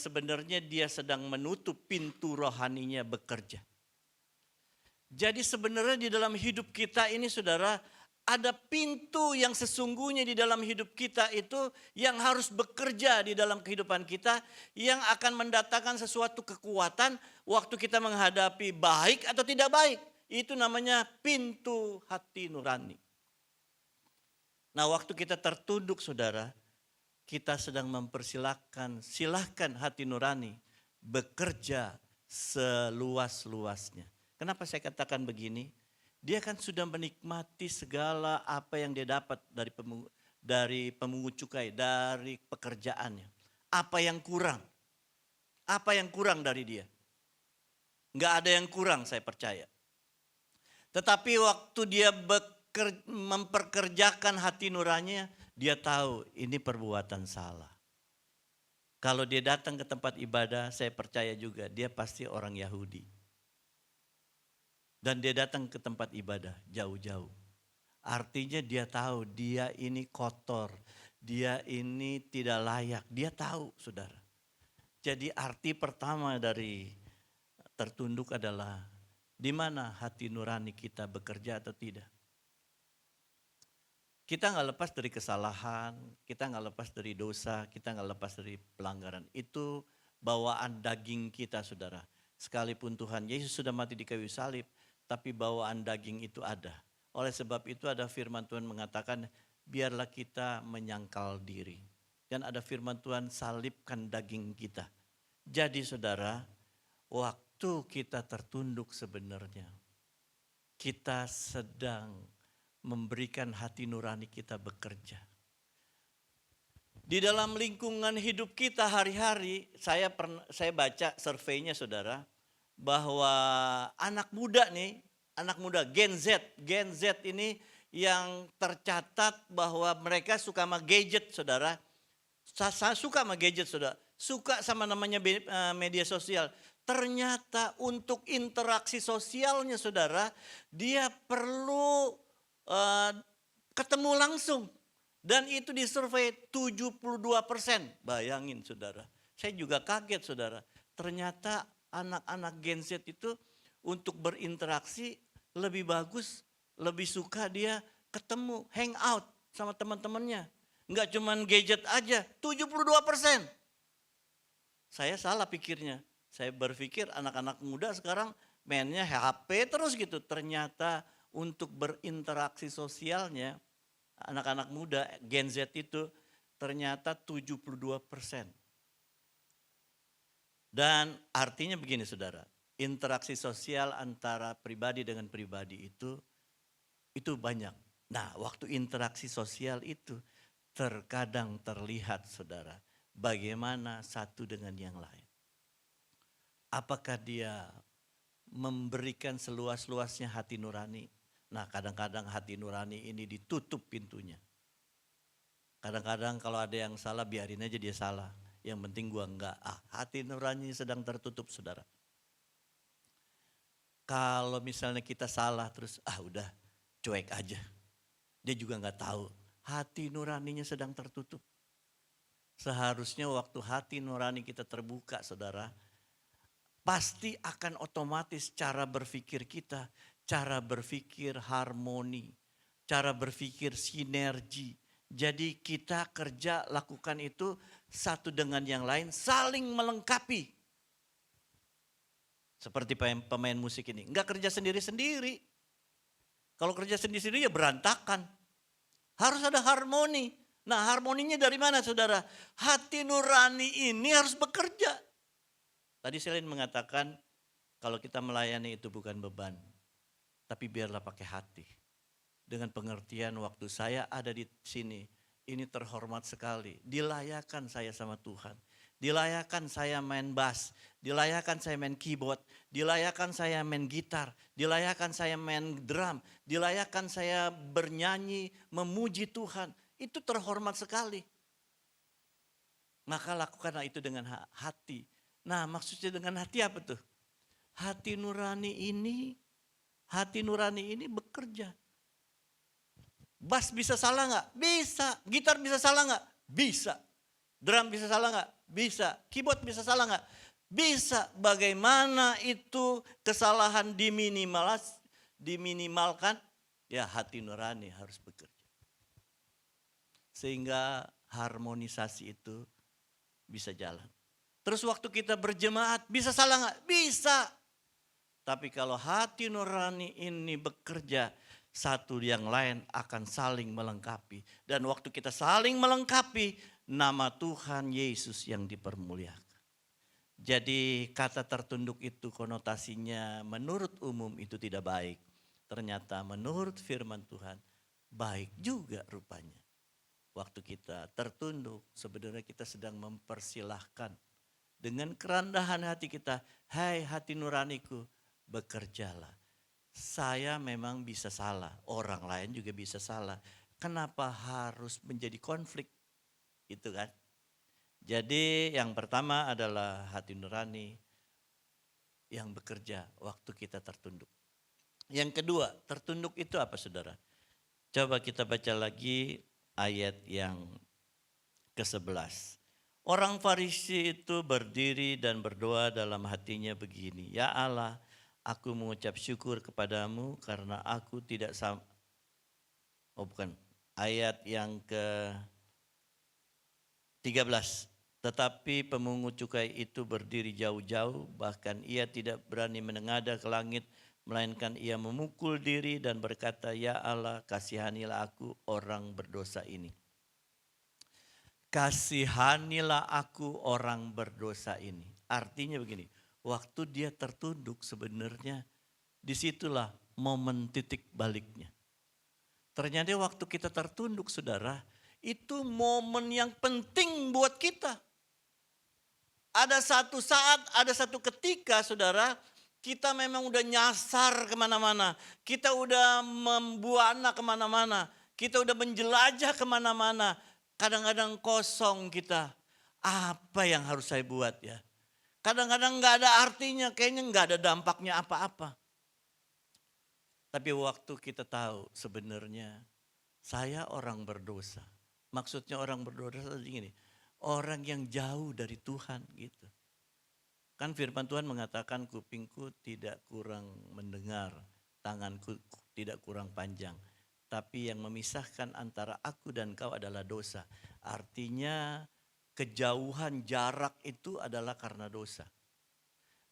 sebenarnya dia sedang menutup pintu rohaninya bekerja. Jadi sebenarnya di dalam hidup kita ini, saudara, Ada pintu yang sesungguhnya di dalam hidup kita itu yang harus bekerja di dalam kehidupan kita, yang akan mendatangkan sesuatu kekuatan waktu kita menghadapi baik atau tidak baik. Itu namanya pintu hati nurani. Nah, waktu kita tertunduk, saudara, kita sedang silahkan hati nurani bekerja seluas-luasnya. Kenapa saya katakan begini? Dia kan sudah menikmati segala apa yang dia dapat dari pemungut cukai, dari pekerjaannya. Apa yang kurang? Apa yang kurang dari dia? Enggak ada yang kurang, saya percaya. Tetapi waktu dia memperkerjakan hati nuraninya, dia tahu ini perbuatan salah. Kalau dia datang ke tempat ibadah, saya percaya juga dia pasti orang Yahudi. Dan dia datang ke tempat ibadah jauh-jauh. Artinya dia tahu dia ini kotor, dia ini tidak layak. Dia tahu, saudara. Jadi arti pertama dari tertunduk adalah di mana hati nurani kita bekerja atau tidak. Kita nggak lepas dari kesalahan, kita nggak lepas dari dosa, kita nggak lepas dari pelanggaran. Itu bawaan daging kita, saudara. Sekalipun Tuhan Yesus sudah mati di kayu salib, tapi bawaan daging itu ada. Oleh sebab itu ada firman Tuhan mengatakan, biarlah kita menyangkal diri. Dan ada firman Tuhan, salibkan daging kita. Jadi saudara, waktu kita tertunduk sebenarnya, kita sedang memberikan hati nurani kita bekerja. Di dalam lingkungan hidup kita hari-hari, saya baca surveinya, saudara, bahwa anak muda Gen Z ini yang tercatat bahwa mereka suka sama gadget, saudara. Saya suka sama gadget, saudara. Suka sama namanya media sosial. Ternyata untuk interaksi sosialnya, saudara, dia perlu ketemu langsung. Dan itu disurvei 72%. Bayangin, saudara. Saya juga kaget, saudara. Ternyata anak-anak Gen Z itu untuk berinteraksi lebih bagus, lebih suka dia ketemu, hang out sama teman-temannya. Enggak cuman gadget aja, 72%. Saya salah pikirnya. Saya berpikir anak-anak muda sekarang mainnya HP terus gitu. Ternyata untuk berinteraksi sosialnya, anak-anak muda Gen Z itu ternyata 72%. Dan artinya begini, saudara, interaksi sosial antara pribadi dengan pribadi itu banyak. Nah, waktu interaksi sosial itu terkadang terlihat, saudara, bagaimana satu dengan yang lain. Apakah dia memberikan seluas-luasnya hati nurani? Nah, kadang-kadang hati nurani ini ditutup pintunya. Kadang-kadang kalau ada yang salah, biarin aja dia salah. Yang penting gua enggak. Hati nurani sedang tertutup, saudara. Kalau misalnya kita salah terus, udah cuek aja. Dia juga enggak tahu. Hati nuraninya sedang tertutup. Seharusnya waktu hati nurani kita terbuka, saudara, pasti akan otomatis cara berpikir kita, cara berpikir harmoni, cara berpikir sinergi. Jadi kita kerja lakukan itu satu dengan yang lain, saling melengkapi. Seperti pemain musik ini, enggak kerja sendiri-sendiri. Kalau kerja sendiri-sendiri ya berantakan. Harus ada harmoni. Nah, harmoninya dari mana, saudara? Hati nurani ini harus bekerja. Tadi Selin mengatakan kalau kita melayani itu bukan beban, tapi biarlah pakai hati. Dengan pengertian waktu saya ada di sini, ini terhormat sekali. Dilayakan saya sama Tuhan. Dilayakan saya main bass, dilayakan saya main keyboard, dilayakan saya main gitar, dilayakan saya main drum, dilayakan saya bernyanyi, memuji Tuhan. Itu terhormat sekali. Maka lakukanlah itu dengan hati. Nah, maksudnya dengan hati apa tuh? Hati nurani ini bekerja. Bass bisa salah nggak? Bisa. Gitar bisa salah nggak? Bisa. Drum bisa salah nggak? Bisa. Keyboard bisa salah nggak? Bisa. Bagaimana itu kesalahan diminimalkan? Ya, hati nurani harus bekerja. Sehingga harmonisasi itu bisa jalan. Terus waktu kita berjemaat, bisa salah nggak? Bisa. Tapi kalau hati nurani ini bekerja, satu yang lain akan saling melengkapi. Dan waktu kita saling melengkapi, nama Tuhan Yesus yang dipermuliakan. Jadi kata tertunduk itu konotasinya menurut umum itu tidak baik. Ternyata menurut firman Tuhan baik juga rupanya. Waktu kita tertunduk sebenarnya kita sedang mempersilahkan. Dengan kerendahan hati kita, hai hati nuraniku, bekerjalah. Saya memang bisa salah, orang lain juga bisa salah. Kenapa harus menjadi konflik? Itu kan. Jadi yang pertama adalah hati nurani yang bekerja waktu kita tertunduk. Yang kedua, tertunduk itu apa saudara? Coba kita baca lagi ayat yang ke-11. Orang Farisi itu berdiri dan berdoa dalam hatinya begini, ya Allah, aku mengucap syukur kepadamu karena aku tidak sama. Ayat yang ke-13. Tetapi pemungut cukai itu berdiri jauh-jauh, bahkan ia tidak berani menengadah ke langit, melainkan ia memukul diri dan berkata, ya Allah, kasihanilah aku orang berdosa ini. Kasihanilah aku orang berdosa ini. Artinya begini, waktu dia tertunduk sebenarnya disitulah momen titik baliknya. Ternyata waktu kita tertunduk saudara, itu momen yang penting buat kita. Ada satu saat, ada satu ketika saudara, kita memang udah nyasar kemana-mana. Kita udah membuana kemana-mana. Kita udah menjelajah kemana-mana. Kadang-kadang kosong kita. Apa yang harus saya buat ya? Kadang-kadang gak ada artinya, kayaknya gak ada dampaknya apa-apa. Tapi waktu kita tahu sebenarnya saya orang berdosa. Maksudnya orang berdosa begini. Orang yang jauh dari Tuhan gitu. Kan firman Tuhan mengatakan kupingku tidak kurang mendengar, tanganku tidak kurang panjang. Tapi yang memisahkan antara aku dan kau adalah dosa. Artinya kejauhan jarak itu adalah karena dosa.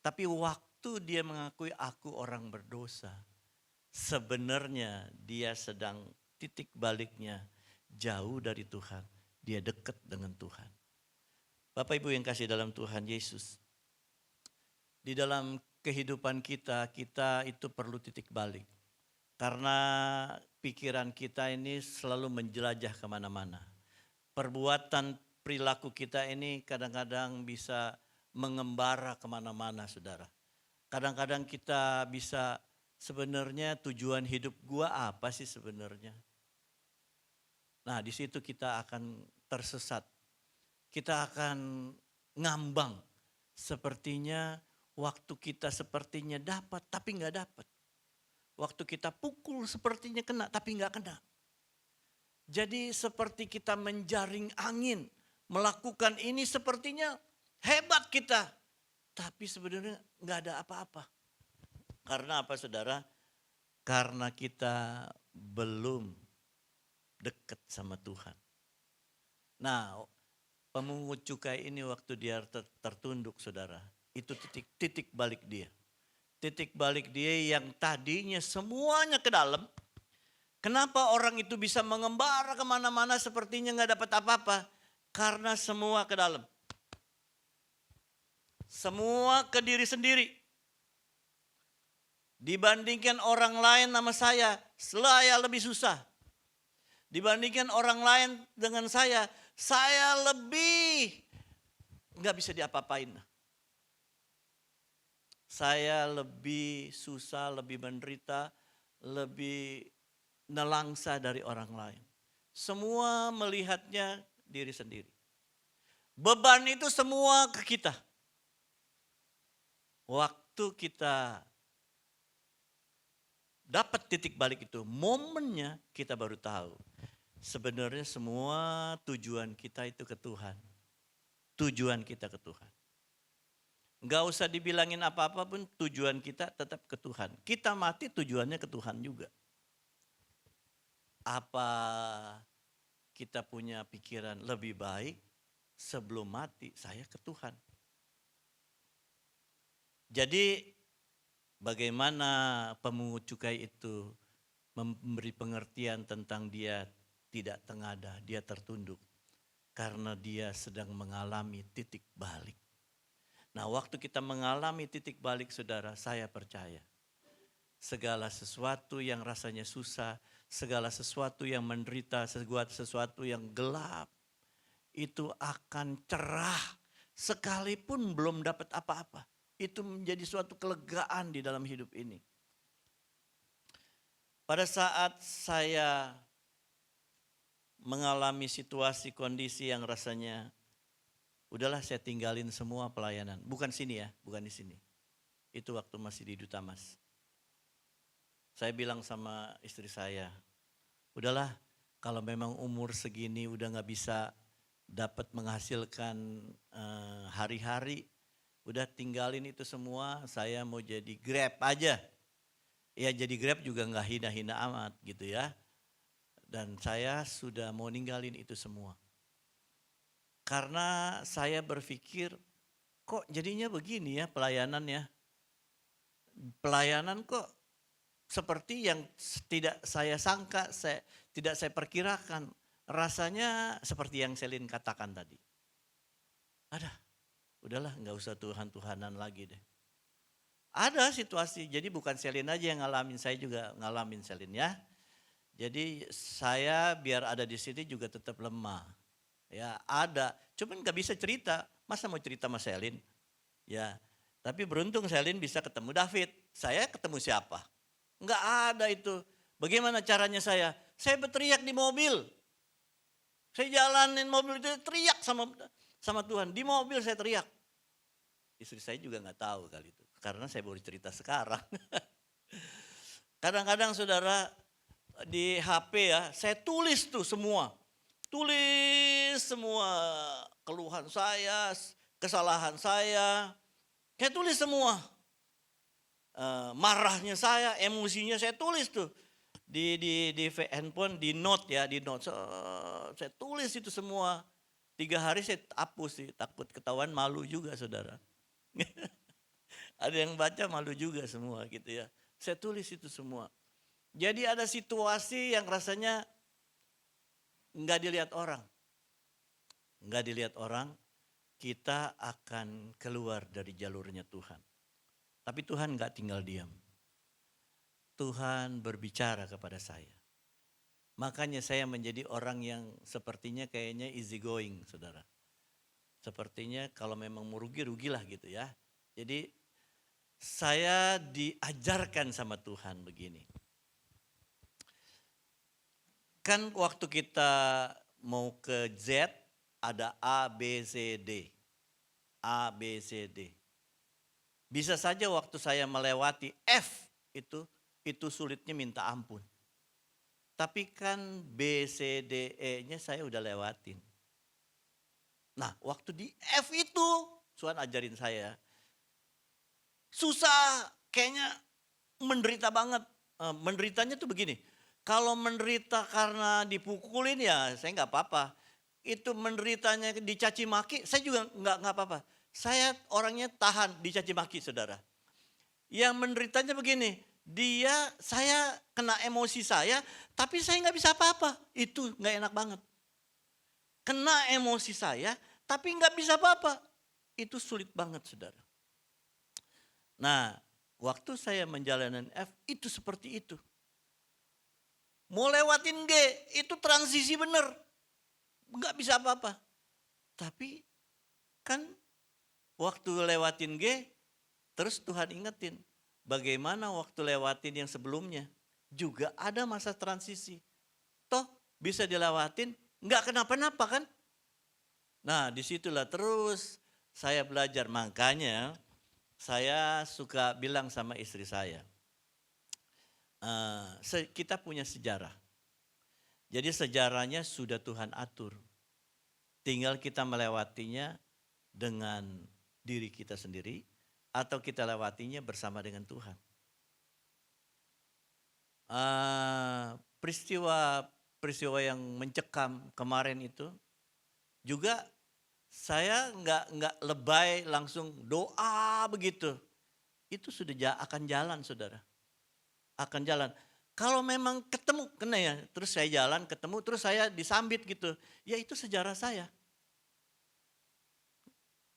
Tapi waktu dia mengakui aku orang berdosa, sebenarnya dia sedang titik baliknya jauh dari Tuhan. Dia dekat dengan Tuhan. Bapak Ibu yang kasih dalam Tuhan Yesus. Di dalam kehidupan kita itu perlu titik balik. Karena pikiran kita ini selalu menjelajah kemana-mana. Perbuatan perilaku kita ini kadang-kadang bisa mengembara kemana-mana saudara. Kadang-kadang kita bisa sebenarnya tujuan hidup gua apa sih sebenarnya? Nah di situ kita akan tersesat. Kita akan ngambang. Sepertinya waktu kita sepertinya dapat tapi gak dapat. Waktu kita pukul sepertinya kena tapi gak kena. Jadi seperti kita menjaring angin. Melakukan ini sepertinya hebat kita. Tapi sebenarnya gak ada apa-apa. Karena apa saudara? Karena kita belum dekat sama Tuhan. Nah pemungut cukai ini waktu dia tertunduk saudara. Itu titik balik dia. Titik balik dia yang tadinya semuanya ke dalam. Kenapa orang itu bisa mengembara kemana-mana sepertinya gak dapat apa-apa? Karena semua ke dalam. Semua ke diri sendiri. Dibandingkan orang lain sama saya lebih susah. Dibandingkan orang lain dengan saya lebih gak bisa diapa-apain. Saya lebih susah, lebih menderita, lebih nelangsa dari orang lain. Semua melihatnya diri sendiri. Beban itu semua ke kita. Waktu kita dapat titik balik itu, momennya kita baru tahu. Sebenarnya semua tujuan kita itu ke Tuhan. Tujuan kita ke Tuhan. Enggak usah dibilangin apa-apa pun tujuan kita tetap ke Tuhan. Kita mati tujuannya ke Tuhan juga. Apa kita punya pikiran lebih baik sebelum mati saya ke Tuhan. Jadi bagaimana pemungut cukai itu memberi pengertian tentang dia tidak tengadah, dia tertunduk. Karena dia sedang mengalami titik balik. Nah, waktu kita mengalami titik balik, saudara, saya percaya segala sesuatu yang rasanya susah, segala sesuatu yang menderita, segala sesuatu yang gelap, itu akan cerah sekalipun belum dapat apa-apa. Itu menjadi suatu kelegaan di dalam hidup ini. Pada saat saya mengalami situasi kondisi yang rasanya udahlah saya tinggalin semua pelayanan. Bukan sini ya, bukan di sini. Itu waktu masih di Duta Mas. Saya bilang sama istri saya, udahlah kalau memang umur segini udah gak bisa dapat menghasilkan hari-hari, udah tinggalin itu semua, saya mau jadi Grab aja. Ya jadi Grab juga gak hina-hina amat gitu ya. Dan saya sudah mau ninggalin itu semua. Karena saya berpikir, kok jadinya begini ya pelayanannya. Pelayanan kok seperti yang tidak saya sangka, tidak saya perkirakan. Rasanya seperti yang Selin katakan tadi. Udahlah gak usah Tuhan-Tuhanan lagi deh. Ada situasi, jadi bukan Selin aja yang ngalamin, saya juga ngalamin Selin ya. Jadi saya biar ada di sini juga tetap lemah. Ya ada, cuman gak bisa cerita. Masa mau cerita sama Selin? Ya, tapi beruntung Selin bisa ketemu David. Saya ketemu siapa? Gak ada itu. Bagaimana caranya saya? Saya berteriak di mobil. Saya jalanin mobil itu teriak sama Tuhan. Di mobil saya teriak. Istri saya juga gak tahu kali itu. Karena saya baru cerita sekarang. Kadang-kadang saudara, di HP ya, saya tulis tuh semua. Tulis semua keluhan saya, kesalahan saya. Saya tulis semua. Marahnya saya, emosinya saya tulis tuh. Di handphone, di note ya, di note. Saya tulis itu semua. 3 hari saya hapus sih, takut ketahuan, malu juga saudara. Ada yang baca malu juga semua gitu ya. Saya tulis itu semua. Jadi ada situasi yang rasanya enggak dilihat orang. Enggak dilihat orang, kita akan keluar dari jalurnya Tuhan. Tapi Tuhan enggak tinggal diam. Tuhan berbicara kepada saya. Makanya saya menjadi orang yang sepertinya kayaknya easy going, saudara. Sepertinya kalau memang mau rugi, rugilah gitu ya. Jadi saya diajarkan sama Tuhan begini. Kan waktu kita mau ke Z ada A, B, C, D. A, B, C, D. Bisa saja waktu saya melewati F itu sulitnya minta ampun. Tapi kan B, C, D, E-nya saya udah lewatin. Nah waktu di F itu Tuhan ajarin saya. Susah, kayaknya menderita banget. Menderitanya tuh begini. Kalau menderita karena dipukulin ya saya nggak apa-apa. Itu menderitanya dicaci maki, saya juga nggak apa-apa. Saya orangnya tahan dicaci maki, saudara. Yang menderitanya begini, saya kena emosi saya, tapi saya nggak bisa apa-apa. Itu nggak enak banget. Kena emosi saya, tapi nggak bisa apa-apa. Itu sulit banget, saudara. Nah, waktu saya menjalani F itu seperti itu. Mau lewatin G, itu transisi bener. Enggak bisa apa-apa. Tapi kan waktu lewatin G, terus Tuhan ingetin. Bagaimana waktu lewatin yang sebelumnya. Juga ada masa transisi. Toh bisa dilewatin, enggak kenapa-napa kan. Nah disitulah terus saya belajar. Makanya saya suka bilang sama istri saya. Kita punya sejarah. Jadi sejarahnya sudah Tuhan atur. Tinggal kita melewatinya dengan diri kita sendiri atau kita lewatinya bersama dengan Tuhan. peristiwa yang mencekam kemarin itu juga saya nggak lebay langsung doa begitu. Itu sudah akan jalan, saudara. Akan jalan. Kalau memang ketemu, kena ya, terus saya jalan, ketemu, terus saya disambit gitu. Ya itu sejarah saya.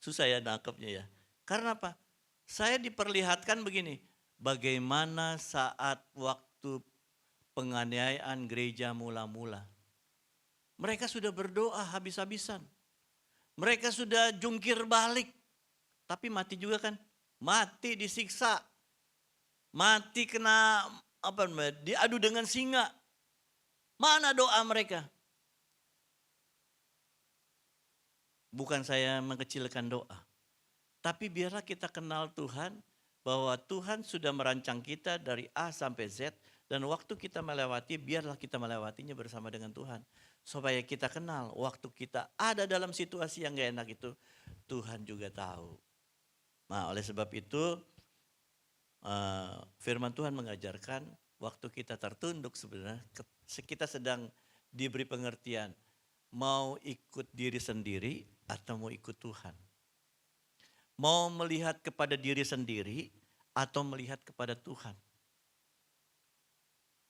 Susah ya nangkepnya ya. Karena apa? Saya diperlihatkan begini, bagaimana saat waktu penganiayaan gereja mula-mula. Mereka sudah berdoa habis-habisan. Mereka sudah jungkir balik. Tapi mati juga kan? Mati disiksa. Mati kena diadu dengan singa. Mana doa mereka? Bukan saya mengecilkan doa. Tapi biarlah kita kenal Tuhan, bahwa Tuhan sudah merancang kita dari A sampai Z. Dan waktu kita melewati, biarlah kita melewatinya bersama dengan Tuhan. Supaya kita kenal, waktu kita ada dalam situasi yang gak enak itu, Tuhan juga tahu. Nah, oleh sebab itu, firman Tuhan mengajarkan, waktu kita tertunduk sebenarnya, kita sedang diberi pengertian, mau ikut diri sendiri atau mau ikut Tuhan. Mau melihat kepada diri sendiri atau melihat kepada Tuhan.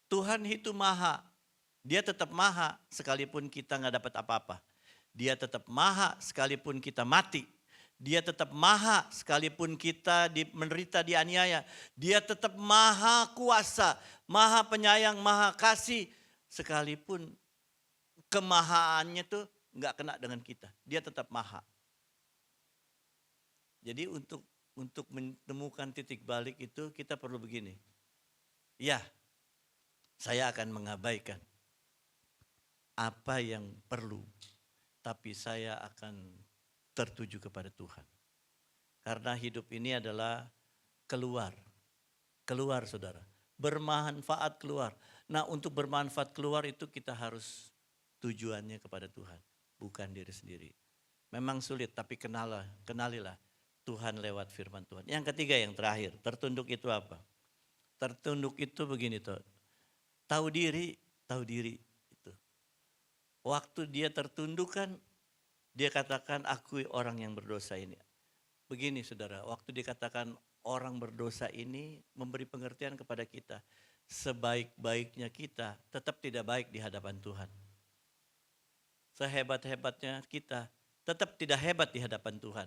Tuhan itu maha, dia tetap maha sekalipun kita gak dapat apa-apa. Dia tetap maha sekalipun kita mati. Dia tetap maha sekalipun kita menderita dianiaya. Dia tetap maha kuasa, maha penyayang, maha kasih. Sekalipun kemahaannya tuh gak kena dengan kita. Dia tetap maha. Jadi untuk menemukan titik balik itu kita perlu begini. Ya, saya akan mengabaikan apa yang perlu, tapi saya akan tertuju kepada Tuhan. Karena hidup ini adalah keluar saudara, bermanfaat keluar. Nah, untuk bermanfaat keluar itu kita harus tujuannya kepada Tuhan, bukan diri sendiri. Memang sulit, tapi kenalilah Tuhan lewat firman Tuhan. Yang ketiga, yang terakhir, tertunduk itu apa? Tertunduk itu begini tuh, tahu diri itu. Waktu dia tertunduk kan, dia katakan aku orang yang berdosa ini. Begini saudara, waktu dikatakan orang berdosa ini memberi pengertian kepada kita. Sebaik-baiknya kita tetap tidak baik di hadapan Tuhan. Sehebat-hebatnya kita tetap tidak hebat di hadapan Tuhan.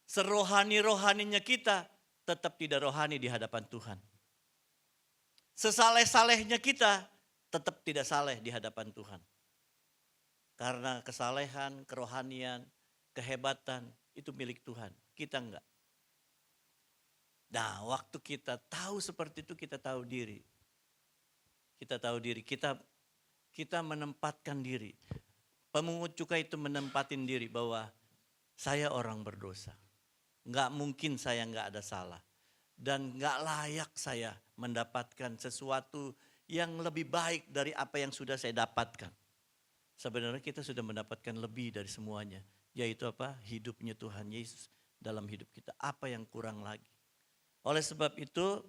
Serohani-rohaninya kita tetap tidak rohani di hadapan Tuhan. Sesaleh-salehnya kita tetap tidak saleh di hadapan Tuhan. Karena kesalehan, kerohanian, kehebatan itu milik Tuhan. Kita enggak. Nah, waktu kita tahu seperti itu, kita tahu diri. Kita tahu diri, kita menempatkan diri. Pemungut cukai itu menempatin diri bahwa saya orang berdosa. Enggak mungkin saya enggak ada salah. Dan enggak layak saya mendapatkan sesuatu yang lebih baik dari apa yang sudah saya dapatkan. Sebenarnya kita sudah mendapatkan lebih dari semuanya. Yaitu apa? Hidupnya Tuhan Yesus dalam hidup kita. Apa yang kurang lagi? Oleh sebab itu,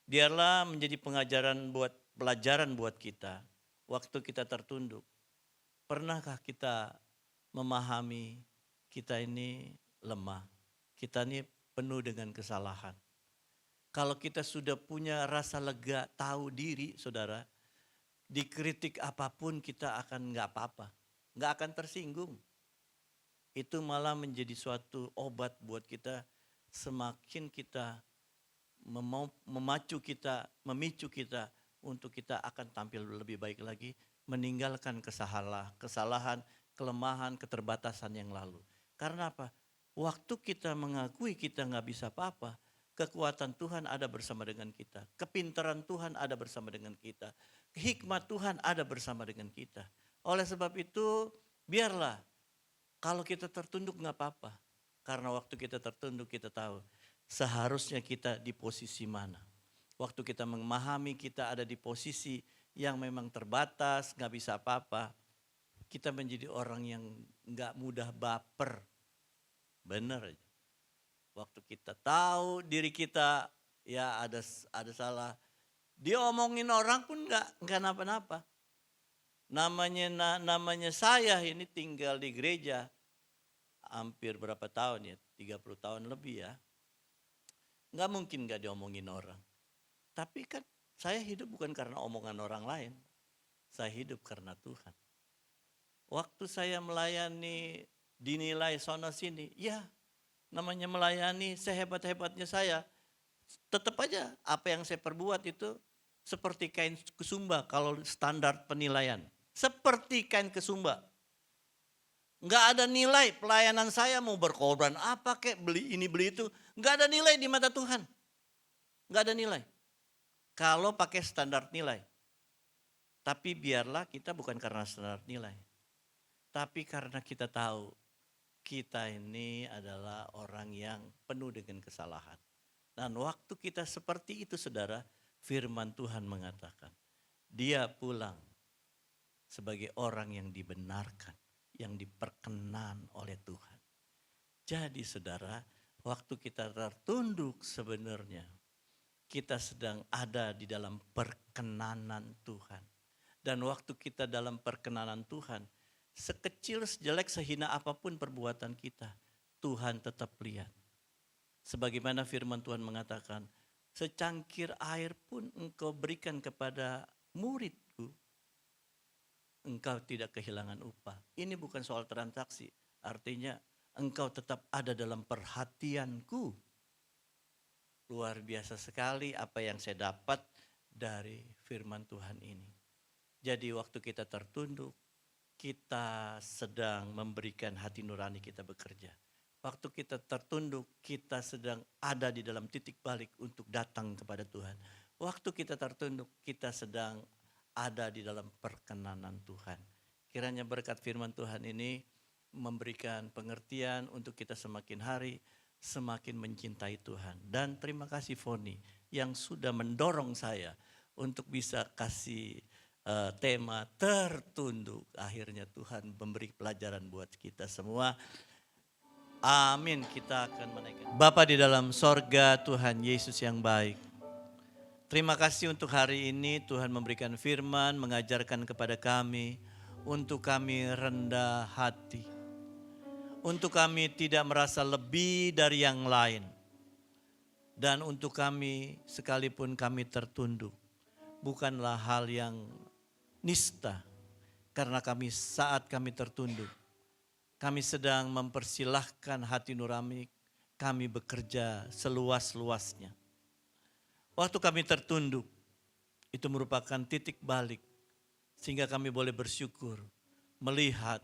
biarlah menjadi pelajaran buat kita. Waktu kita tertunduk. Pernahkah kita memahami kita ini lemah? Kita ini penuh dengan kesalahan. Kalau kita sudah punya rasa lega, tahu diri saudara, dikritik apapun kita akan gak apa-apa. Gak akan tersinggung. Itu malah menjadi suatu obat buat kita, semakin kita memicu kita untuk kita akan tampil lebih baik lagi, meninggalkan kesalahan, kelemahan, keterbatasan yang lalu. Karena apa? Waktu kita mengakui kita gak bisa apa-apa, kekuatan Tuhan ada bersama dengan kita. Kepintaran Tuhan ada bersama dengan kita. Hikmat Tuhan ada bersama dengan kita. Oleh sebab itu, biarlah kalau kita tertunduk gak apa-apa. Karena waktu kita tertunduk kita tahu seharusnya kita di posisi mana. Waktu kita memahami kita ada di posisi yang memang terbatas, gak bisa apa-apa. Kita menjadi orang yang gak mudah baper. Benar aja. Waktu kita tahu diri kita ya ada salah, Dia omongin orang pun nggak napa-napa. Namanya saya ini tinggal di gereja hampir berapa tahun ya, 30 tahun lebih ya. Nggak mungkin nggak diomongin orang. Tapi kan saya hidup bukan karena omongan orang lain. Saya hidup karena Tuhan. Waktu saya melayani dinilai sono sini, ya namanya melayani sehebat-hebatnya saya. Tetap aja apa yang saya perbuat itu seperti kain kesumba kalau standar penilaian. Seperti kain kesumba. Enggak ada nilai pelayanan saya mau berkorban apa kek, beli ini beli itu. Enggak ada nilai di mata Tuhan. Enggak ada nilai. Kalau pakai standar nilai. Tapi biarlah kita bukan karena standar nilai. Tapi karena kita tahu kita ini adalah orang yang penuh dengan kesalahan. Dan waktu kita seperti itu saudara, firman Tuhan mengatakan, dia pulang sebagai orang yang dibenarkan, yang diperkenan oleh Tuhan. Jadi saudara, waktu kita tertunduk sebenarnya, kita sedang ada di dalam perkenanan Tuhan. Dan waktu kita dalam perkenanan Tuhan, sekecil, sejelek, sehina apapun perbuatan kita, Tuhan tetap lihat. Sebagaimana firman Tuhan mengatakan, secangkir air pun engkau berikan kepada muridku, engkau tidak kehilangan upah. Ini bukan soal transaksi, artinya engkau tetap ada dalam perhatianku. Luar biasa sekali apa yang saya dapat dari firman Tuhan ini. Jadi waktu kita tertunduk, kita sedang memberikan hati nurani kita bekerja. Waktu kita tertunduk, kita sedang ada di dalam titik balik untuk datang kepada Tuhan. Waktu kita tertunduk, kita sedang ada di dalam perkenanan Tuhan. Kiranya berkat firman Tuhan ini memberikan pengertian untuk kita semakin hari, semakin mencintai Tuhan. Dan terima kasih Foni yang sudah mendorong saya untuk bisa kasih tema tertunduk. Akhirnya Tuhan memberi pelajaran buat kita semua. Amin. Kita akan menaikkan. Bapa di dalam sorga, Tuhan Yesus yang baik. Terima kasih untuk hari ini Tuhan memberikan firman, mengajarkan kepada kami untuk kami rendah hati. Untuk kami tidak merasa lebih dari yang lain. Dan untuk kami sekalipun kami tertunduk, bukanlah hal yang nista, karena kami saat kami tertunduk, kami sedang mempersilahkan hati nurani kami bekerja seluas-luasnya. Waktu kami tertunduk, itu merupakan titik balik, sehingga kami boleh bersyukur, melihat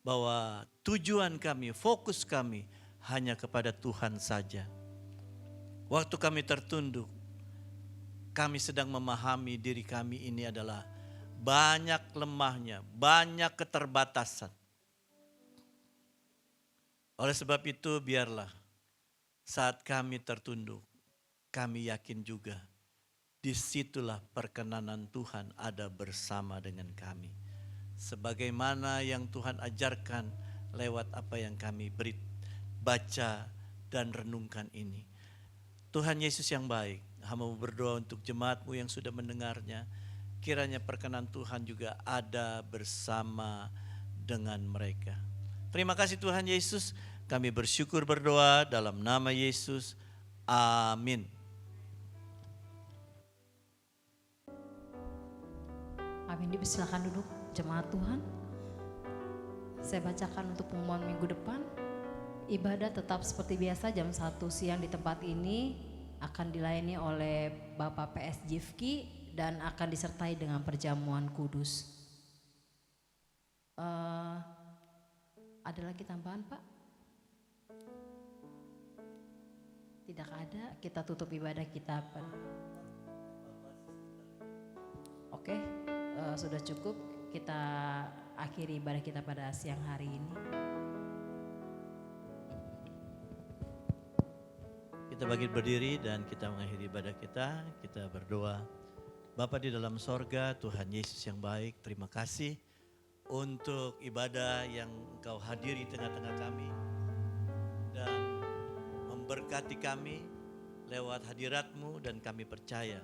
bahwa tujuan kami, fokus kami hanya kepada Tuhan saja. Waktu kami tertunduk, kami sedang memahami diri kami ini adalah banyak lemahnya, banyak keterbatasan. Oleh sebab itu biarlah saat kami tertunduk, kami yakin juga disitulah perkenanan Tuhan ada bersama dengan kami. Sebagaimana yang Tuhan ajarkan lewat apa yang kami baca dan renungkan ini. Tuhan Yesus yang baik, hamba berdoa untuk jemaat-Mu yang sudah mendengarnya. Kiranya perkenan Tuhan juga ada bersama dengan mereka. Terima kasih Tuhan Yesus. Kami bersyukur berdoa dalam nama Yesus. Amin. Amin. Dipersilakan duduk jemaat Tuhan. Saya bacakan untuk pengumuman minggu depan. Ibadah tetap seperti biasa jam 1 siang di tempat ini akan dilayani oleh Bapak PS Jifki dan akan disertai dengan perjamuan kudus. Ada lagi tambahan Pak? Tidak ada, kita tutup ibadah kita. Oke, sudah cukup, kita akhiri ibadah kita pada siang hari ini. Kita bangkit berdiri dan kita mengakhiri ibadah kita berdoa. Bapa di dalam sorga, Tuhan Yesus yang baik, terima kasih untuk ibadah yang Engkau hadiri tengah-tengah kami dan memberkati kami lewat hadirat-Mu, dan kami percaya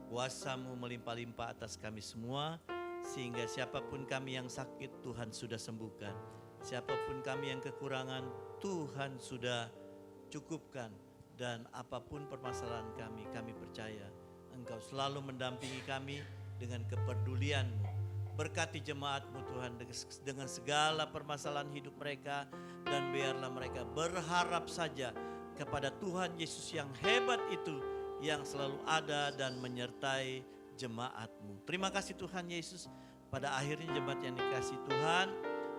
Kuasa-Mu melimpah-limpah atas kami semua, sehingga siapapun kami yang sakit, Tuhan sudah sembuhkan. Siapapun kami yang kekurangan, Tuhan sudah cukupkan. Dan apapun permasalahan kami, kami percaya Engkau selalu mendampingi kami dengan kepedulian-Mu. Berkati jemaat-Mu Tuhan dengan segala permasalahan hidup mereka, dan biarlah mereka berharap saja kepada Tuhan Yesus yang hebat itu, yang selalu ada dan menyertai jemaat-Mu. Terima kasih Tuhan Yesus. Pada akhirnya jemaat yang dikasih Tuhan,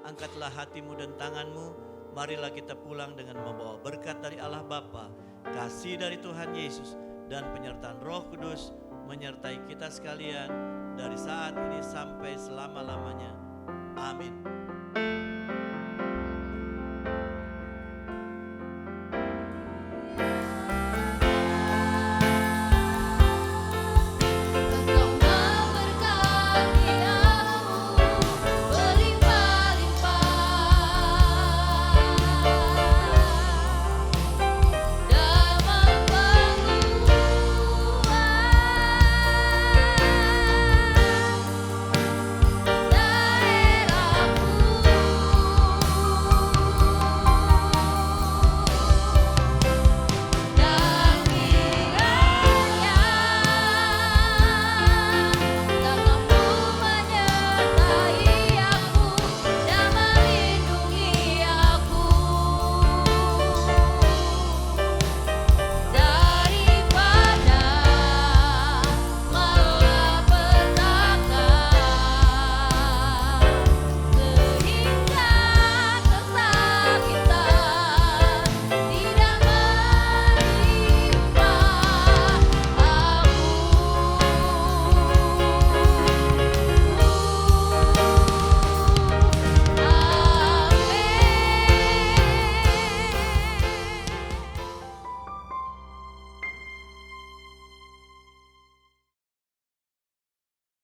angkatlah hatimu dan tanganmu. Marilah kita pulang dengan membawa berkat dari Allah Bapa, kasih dari Tuhan Yesus, dan penyertaan Roh Kudus menyertai kita sekalian dari saat ini sampai selama-lamanya. Amin.